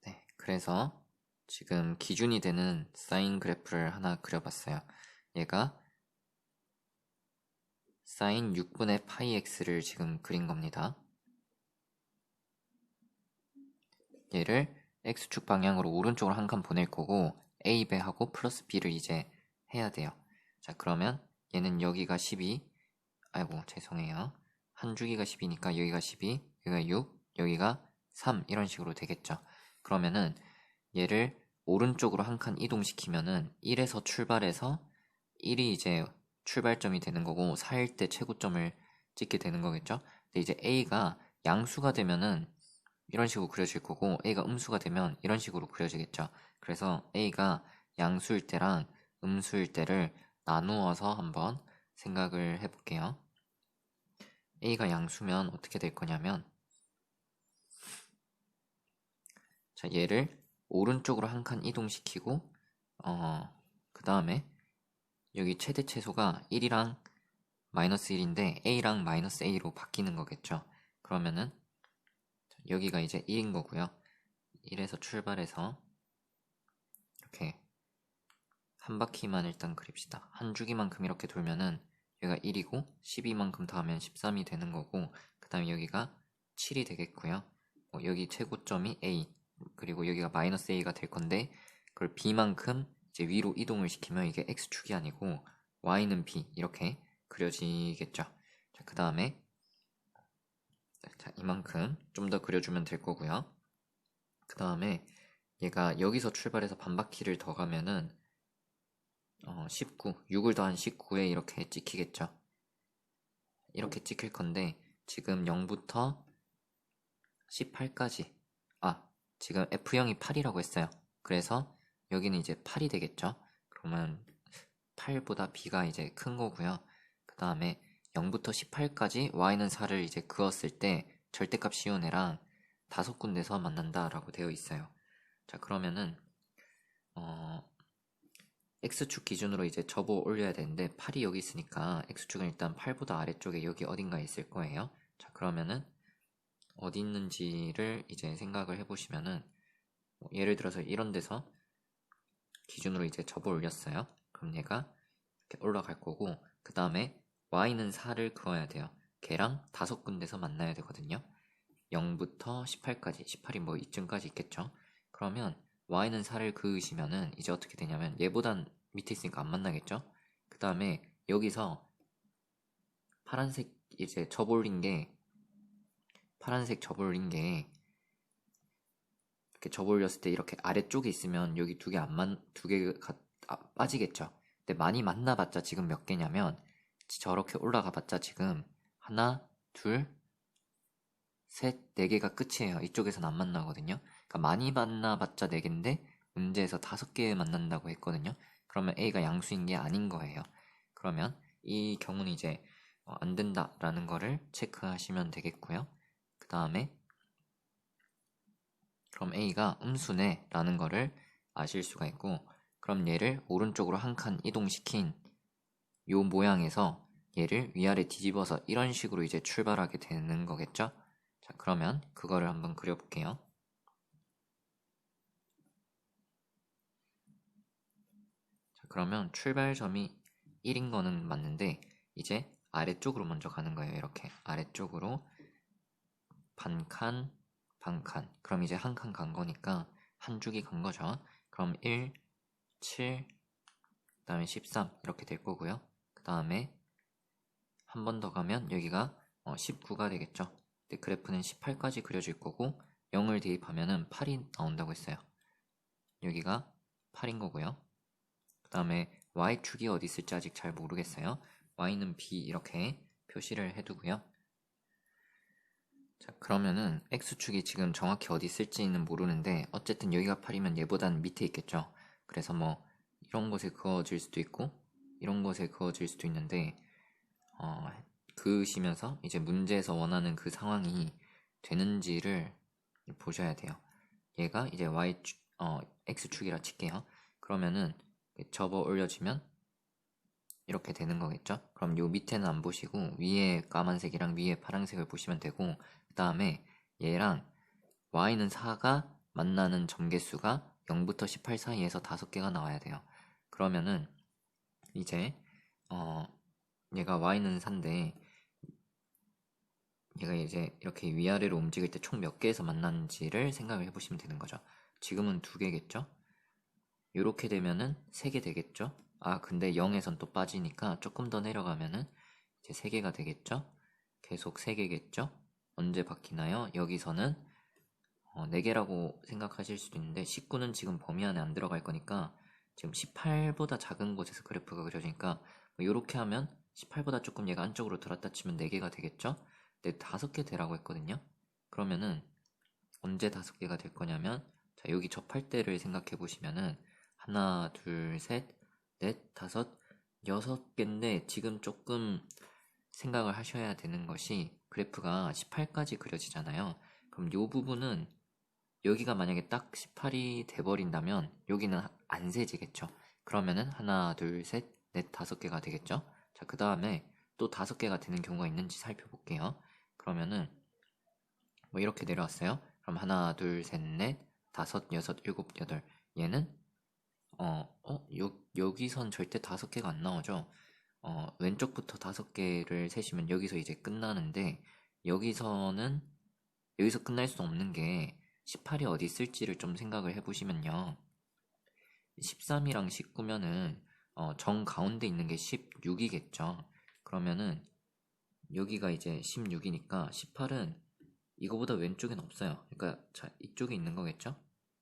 네, 그래서 지금 기준이 되는 사인 그래프를 하나 그려봤어요. 얘가 사인 6분의 파이 x를 지금 그린 겁니다. 얘를 x축 방향으로 오른쪽으로 한 칸 보낼 거고 a배하고 플러스 b를 이제 해야 돼요. 자, 그러면 얘는 여기가 12, 아이고 죄송해요. 한 주기가 10이니까 여기가 12, 여기가 6, 여기가 3 이런 식으로 되겠죠. 그러면은 얘를 오른쪽으로 한 칸 이동시키면은 1에서 출발해서 1이 이제 출발점이 되는 거고 4일 때 최고점을 찍게 되는 거겠죠. 근데 이제 A가 양수가 되면은 이런 식으로 그려질 거고 A가 음수가 되면 이런 식으로 그려지겠죠. 그래서 A가 양수일 때랑 음수일 때를 나누어서 한번 생각을 해볼게요. A가 양수면 어떻게 될 거냐면, 자, 얘를 오른쪽으로 한 칸 이동시키고 그 다음에 여기 최대 최소가 1이랑 마이너스 1인데 A랑 마이너스 A로 바뀌는 거겠죠. 그러면은 여기가 이제 1인 거고요. 1에서 출발해서 이렇게 한 바퀴만 일단 그립시다. 한 주기만큼 이렇게 돌면은 여기가 1이고 12만큼 더하면 13이 되는 거고, 그 다음에 여기가 7이 되겠고요. 여기 최고점이 A, 그리고 여기가 마이너스 A가 될 건데, 그걸 B만큼 이제 위로 이동을 시키면 이게 X축이 아니고 Y는 B 이렇게 그려지겠죠. 자, 그 다음에 자, 이만큼 좀 더 그려주면 될 거고요. 그 다음에 얘가 여기서 출발해서 반바퀴를 더 가면은 19, 6을 더한 19에 이렇게 찍히겠죠. 이렇게 찍힐 건데 지금 0부터 18까지, 지금 F형이 8이라고 했어요. 그래서 여기는 이제 8이 되겠죠. 그러면 8보다 B가 이제 큰 거고요. 그 다음에 0부터 18까지 Y는 4를 이제 그었을 때 절대값 씌운 애랑 5군데서 만난다라고 되어 있어요. 자, 그러면은 X축 기준으로 이제 접어 올려야 되는데 8이 여기 있으니까 X축은 일단 8보다 아래쪽에 여기 어딘가에 있을 거예요. 자, 그러면은 어디 있는지를 이제 생각을 해보시면은 예를 들어서 이런 데서 기준으로 이제 접어 올렸어요. 그럼 얘가 이렇게 올라갈 거고, 그 다음에 Y는 4를 그어야 돼요. 걔랑 5군데서 만나야 되거든요. 0부터 18까지, 18이 뭐 이쯤까지 있겠죠. 그러면 Y는 4를 그으시면은 이제 어떻게 되냐면 얘보단 밑에 있으니까 안 만나겠죠. 그 다음에 여기서 파란색 이제 접올린 게, 파란색 접올린 게 이렇게 접올렸을 때 이렇게 아래쪽에 있으면 여기 두 개가 빠지겠죠. 근데 많이 만나봤자 지금 몇 개냐면 저렇게 올라가 봤자 지금 하나, 둘, 셋, 네 개가 끝이에요. 이쪽에서는 안 만나거든요. 그러니까 많이 만나봤자 네 개인데 문제에서 5개 만난다고 했거든요. 그러면 A가 양수인 게 아닌 거예요. 그러면 이 경우는 이제 안 된다라는 거를 체크하시면 되겠고요. 그 다음에 그럼 A가 음수네 라는 거를 아실 수가 있고, 그럼 얘를 오른쪽으로 한 칸 이동시킨 요 모양에서 얘를 위아래 뒤집어서 이런 식으로 이제 출발하게 되는 거겠죠. 자, 그러면 그거를 한번 그려볼게요. 자, 그러면 출발점이 1인 거는 맞는데 이제 아래쪽으로 먼저 가는 거예요. 이렇게 아래쪽으로 반칸, 반칸. 그럼 이제 한 칸 간 거니까 한 주기 간 거죠. 그럼 1, 7, 그 다음에 13 이렇게 될 거고요. 그 다음에 한 번 더 가면 여기가 19가 되겠죠. 근데 그래프는 18까지 그려질 거고 0을 대입하면은 8이 나온다고 했어요. 여기가 8인 거고요. 그 다음에 Y축이 어디 있을지 아직 잘 모르겠어요. Y는 B 이렇게 표시를 해두고요. 자, 그러면은 X축이 지금 정확히 어디 있을지는 모르는데 어쨌든 여기가 8이면 얘보다는 밑에 있겠죠. 그래서 뭐 이런 곳에 그어질 수도 있고 이런 곳에 그어질 수도 있는데 그으시면서 이제 문제에서 원하는 그 상황이 되는지를 보셔야 돼요. 얘가 이제 X축이라 칠게요. 그러면은 접어 올려지면 이렇게 되는 거겠죠. 그럼 요 밑에는 안 보시고 위에 까만색이랑 위에 파란색을 보시면 되고, 그 다음에 얘랑 Y는 4가 만나는 점개수가 0부터 18 사이에서 5개가 나와야 돼요. 그러면은 이제 얘가 Y는 4인데 얘가 이제 이렇게 위아래로 움직일 때 총 몇 개에서 만나는지를 생각을 해보시면 되는 거죠. 지금은 2개겠죠. 이렇게 되면은 3개 되겠죠. 근데 0에선 또 빠지니까 조금 더 내려가면은 이제 3개가 되겠죠. 계속 3개겠죠. 언제 바뀌나요? 여기서는 4개라고 생각하실 수도 있는데 19는 지금 범위 안에 안 들어갈 거니까 지금 18보다 작은 곳에서 그래프가 그려지니까 이렇게 하면 18보다 조금 얘가 안쪽으로 들었다 치면 4개가 되겠죠? 근데 5개 되라고 했거든요. 그러면은 언제 5개가 될 거냐면 자, 여기 접할 때를 생각해 보시면은 하나, 둘, 셋, 넷, 다섯, 6개인데 지금 조금 생각을 하셔야 되는 것이 그래프가 18까지 그려지잖아요. 그럼 이 부분은 여기가 만약에 딱 18이 돼버린다면 여기는 안 세지겠죠. 그러면은 하나, 둘, 셋, 넷, 5개가 되겠죠. 자, 그 다음에 또 5개가 되는 경우가 있는지 살펴볼게요. 그러면은 뭐 이렇게 내려왔어요. 그럼 하나, 둘, 셋, 넷, 다섯, 여섯, 일곱, 여덟. 얘는 여기선 절대 5개가 안 나오죠. 왼쪽부터 5개를 세시면 여기서 이제 끝나는데 여기서 끝날 수 없는 게 18이 어디 있을지를 좀 생각을 해보시면요. 13이랑 19면은 정 가운데 있는 게 16이겠죠. 그러면은 여기가 이제 16이니까 18은 이거보다 왼쪽엔 없어요. 그러니까 자, 이쪽에 있는 거겠죠?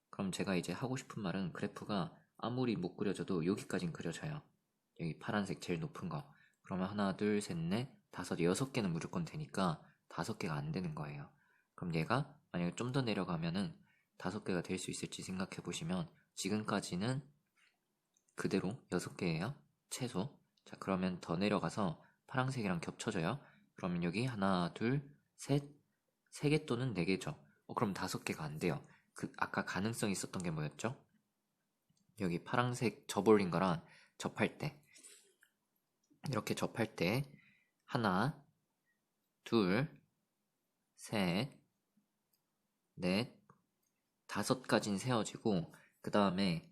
그럼 제가 이제 하고 싶은 말은 그래프가 아무리 못 그려져도 여기까진 그려져요. 여기 파란색 제일 높은 거. 그러면 하나, 둘, 셋, 넷, 다섯, 6개는 무조건 되니까 5개가 안 되는 거예요. 그럼 얘가 만약에 좀 더 내려가면은 5개가 될 수 있을지 생각해 보시면 지금까지는 그대로 6개예요. 최소. 자, 그러면 더 내려가서 파란색이랑 겹쳐져요. 그러면 여기 하나, 둘, 셋, 3개 또는 4개죠. 그럼 5개가 안 돼요. 아까 가능성이 있었던 게 뭐였죠? 여기 파란색 접올린 거랑 접할 때. 이렇게 접할 때, 하나, 둘, 셋, 넷, 5까지는 세워지고, 그 다음에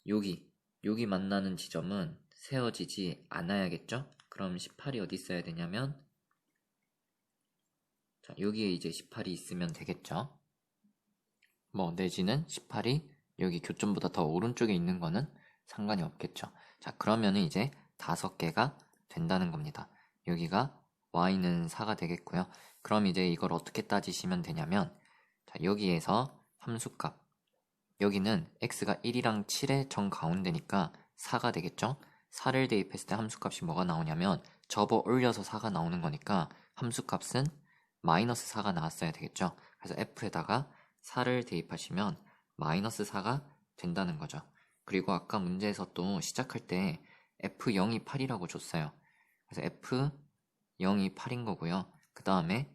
여기 만나는 지점은 세워지지 않아야겠죠? 그럼 18이 어디 있어야 되냐면, 자, 여기에 이제 18이 있으면 되겠죠? 내지는 18이 여기 교점보다 더 오른쪽에 있는 거는 상관이 없겠죠. 자, 그러면은 이제 5개가 된다는 겁니다. 여기가 y는 4가 되겠고요. 그럼 이제 이걸 어떻게 따지시면 되냐면, 자, 여기에서 함수값. 여기는 x가 1이랑 7의 정 가운데니까 4가 되겠죠? 4를 대입했을 때 함수값이 뭐가 나오냐면 접어 올려서 4가 나오는 거니까 함수값은 마이너스 4가 나왔어야 되겠죠? 그래서 f에다가 4를 대입하시면 마이너스 4가 된다는 거죠. 그리고 아까 문제에서 또 시작할 때 f0이 8이라고 줬어요. 그래서 f0이 8인 거고요. 그 다음에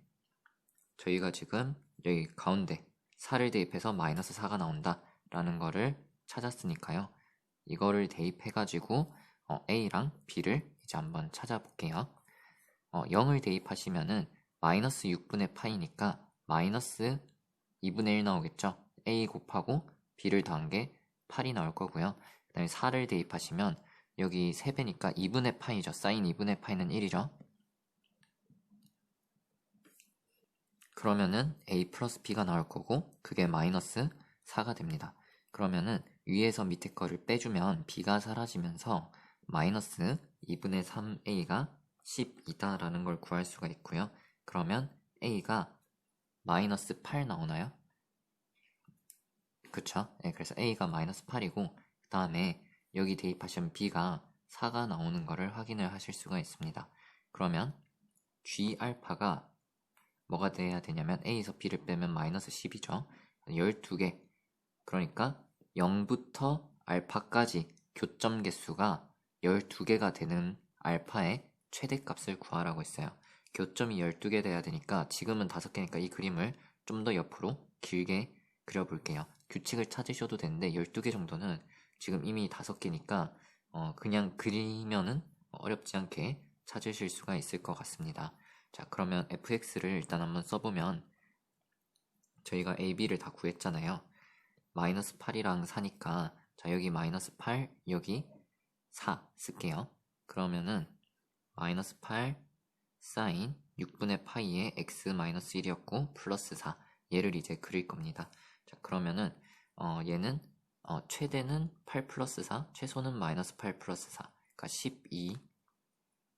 저희가 지금 여기 가운데 4를 대입해서 마이너스 4가 나온다 라는 거를 찾았으니까요. 이거를 대입해가지고 A랑 B를 이제 한번 찾아볼게요. 0을 대입하시면은 마이너스 6분의 파이니까 마이너스 2분의 1 나오겠죠. A 곱하고 B를 더한 게 8이 나올 거고요. 그 다음에 4를 대입하시면 여기 3배니까 2분의 파이죠. 사인 2분의 파이는 1이죠. 그러면은 A 플러스 B가 나올 거고 그게 마이너스 4가 됩니다. 그러면은 위에서 밑에 거를 빼주면 B가 사라지면서 마이너스 2분의 3A가 10이다라는 걸 구할 수가 있고요. 그러면 A가 마이너스 8 나오나요? 그쵸? 네, 그래서 A가 마이너스 8이고 그 다음에 여기 대입하시면 B가 4가 나오는 거를 확인을 하실 수가 있습니다. 그러면 G 알파가 뭐가 돼야 되냐면 A에서 B를 빼면 마이너스 10이죠. 12개. 그러니까 0부터 알파까지 교점 개수가 12개가 되는 알파의 최대값을 구하라고 했어요. 교점이 12개 돼야 되니까 지금은 5개니까 이 그림을 좀 더 옆으로 길게 그려볼게요. 규칙을 찾으셔도 되는데 12개 정도는 지금 이미 5개니까 그냥 그리면은 어렵지 않게 찾으실 수가 있을 것 같습니다. 자, 그러면 fx를 일단 한번 써보면 저희가 a, b를 다 구했잖아요. 마이너스 8이랑 4니까 자, 여기 마이너스 8, 여기 4 쓸게요. 그러면은 마이너스 8 사인 6분의 파이의 x 마이너스 1이었고 플러스 4 얘를 이제 그릴 겁니다. 자, 그러면은 얘는 최대는 8 플러스 4, 최소는 마이너스 8 플러스 4, 그러니까 12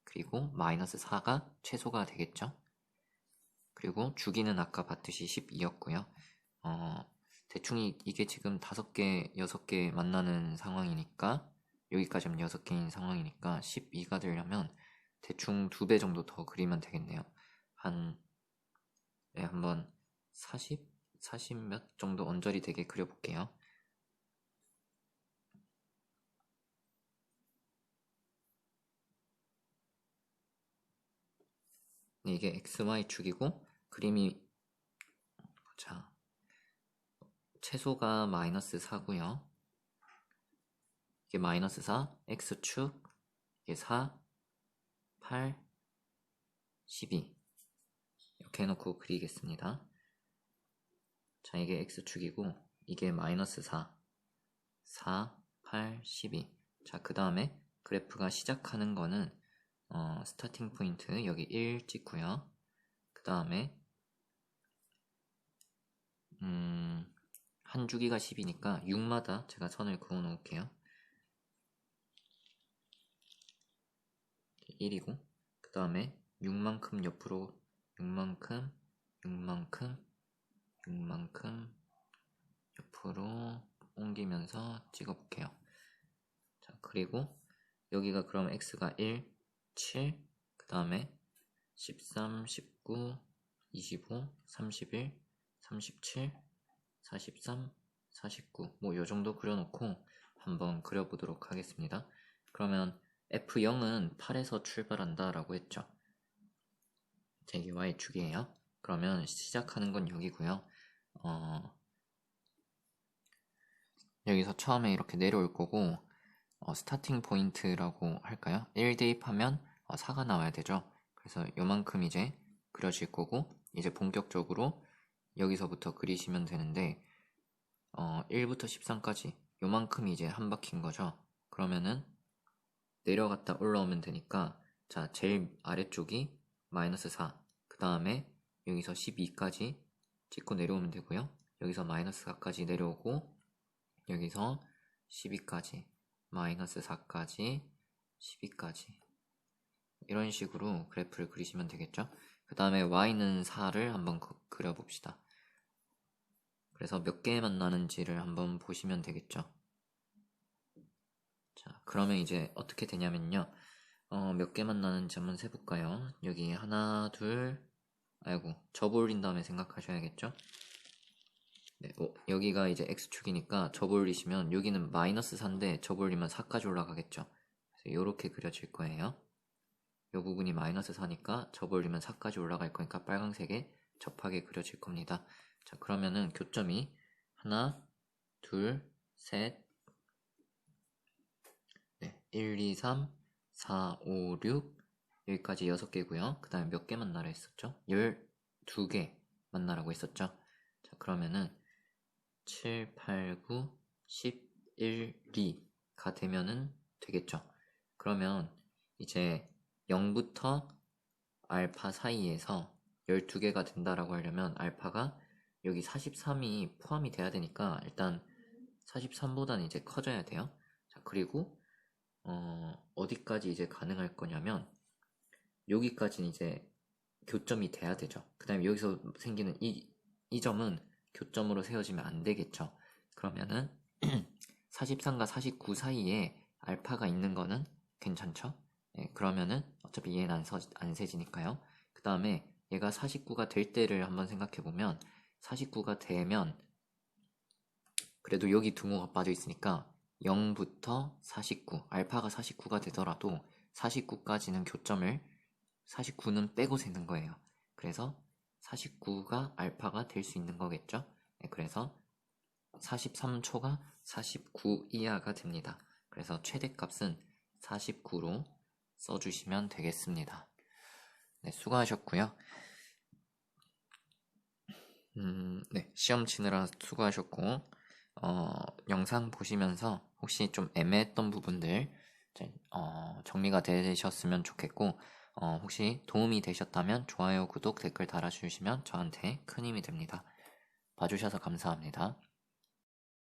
그리고 마이너스 4가 최소가 되겠죠. 그리고 주기는 아까 봤듯이 12였고요. 대충 이게 지금 5개, 6개 만나는 상황이니까 여기까지 하면 6개인 상황이니까 12가 되려면 대충 2배 정도 더 그리면 되겠네요. 한번 40 몇 정도 언저리 되게 그려볼게요. 네, 이게 XY축이고 그림이 자 최소가 마이너스 4고요. 이게 마이너스 4, X축, 이게 4, 8, 12 이렇게 해놓고 그리겠습니다. 자, 이게 X축이고 이게 마이너스 4, 4, 8, 12 자, 그 다음에 그래프가 시작하는 거는 스타팅 포인트 여기 1 찍고요. 그 다음에 한 주기가 10이니까 6마다 제가 선을 그어 놓을게요. 1이고 그 다음에 6만큼 옆으로 6만큼 옆으로 옮기면서 찍어볼게요. 자, 그리고 여기가 그럼 x가 1, 7, 그 다음에 13, 19, 25, 31, 37, 43, 49 뭐 요정도 그려놓고 한번 그려보도록 하겠습니다. 그러면 F0은 8에서 출발한다 라고 했죠. 자, 이게 Y축이에요. 그러면 시작하는 건 여기고요. 여기서 처음에 이렇게 내려올 거고 스타팅 포인트라고 할까요? 1 대입하면 4가 나와야 되죠. 그래서 요만큼 이제 그려질 거고 이제 본격적으로 여기서부터 그리시면 되는데 1부터 13까지 요만큼이 이제 한 바퀴인 거죠. 그러면은 내려갔다 올라오면 되니까 자, 제일 아래쪽이 마이너스 4, 그 다음에 여기서 12까지 찍고 내려오면 되고요. 여기서 마이너스 4까지 내려오고 여기서 12까지 마이너스 4까지 12까지 이런 식으로 그래프를 그리시면 되겠죠. 그 다음에 y는 4를 한번 그려봅시다. 그래서 몇 개 만나는지를 한번 보시면 되겠죠. 자, 그러면 이제 어떻게 되냐면요. 몇 개 만나는지 한번 세볼까요? 여기 하나, 둘, 아이고, 접올린 다음에 생각하셔야겠죠? 네, 여기가 이제 x축이니까 접올리시면 여기는 마이너스 4인데 접올리면 4까지 올라가겠죠. 그래서 이렇게 그려질 거예요. 이 부분이 마이너스 4니까 접올리면 4까지 올라갈 거니까 빨강색에 접하게 그려질 겁니다. 자, 그러면은 교점이 하나, 둘, 셋, 네, 1, 2, 3, 4, 5, 6 여기까지 6개고요. 그 다음에 몇 개 만나라 했었죠? 12개 만나라고 했었죠? 자, 그러면은 7, 8, 9, 10, 1, 2가 되면은 되겠죠. 그러면 이제 0부터 알파 사이에서 12개가 된다라고 하려면 알파가 여기 43이 포함이 돼야 되니까 일단 43보다는 이제 커져야 돼요. 자, 그리고 어디까지 이제 가능할 거냐면 여기까지는 이제 교점이 돼야 되죠. 그 다음에 여기서 생기는 이 점은 교점으로 세워지면 안 되겠죠. 그러면은 43과 49 사이에 알파가 있는 거는 괜찮죠? 네, 그러면은 어차피 얘는 안 세지니까요. 그 다음에 얘가 49가 될 때를 한번 생각해 보면 49가 되면 그래도 여기 등호가 빠져 있으니까 0부터 49 알파가 49가 되더라도 49까지는 교점을 49는 빼고 세는 거예요. 그래서 49가 알파가 될 수 있는 거겠죠. 네, 그래서 43초가 49 이하가 됩니다. 그래서 최대값은 49로 써주시면 되겠습니다. 네, 수고하셨고요. 네, 시험 치느라 수고하셨고 영상 보시면서 혹시 좀 애매했던 부분들 정리가 되셨으면 좋겠고 혹시 도움이 되셨다면 좋아요, 구독, 댓글 달아주시면 저한테 큰 힘이 됩니다. 봐주셔서 감사합니다.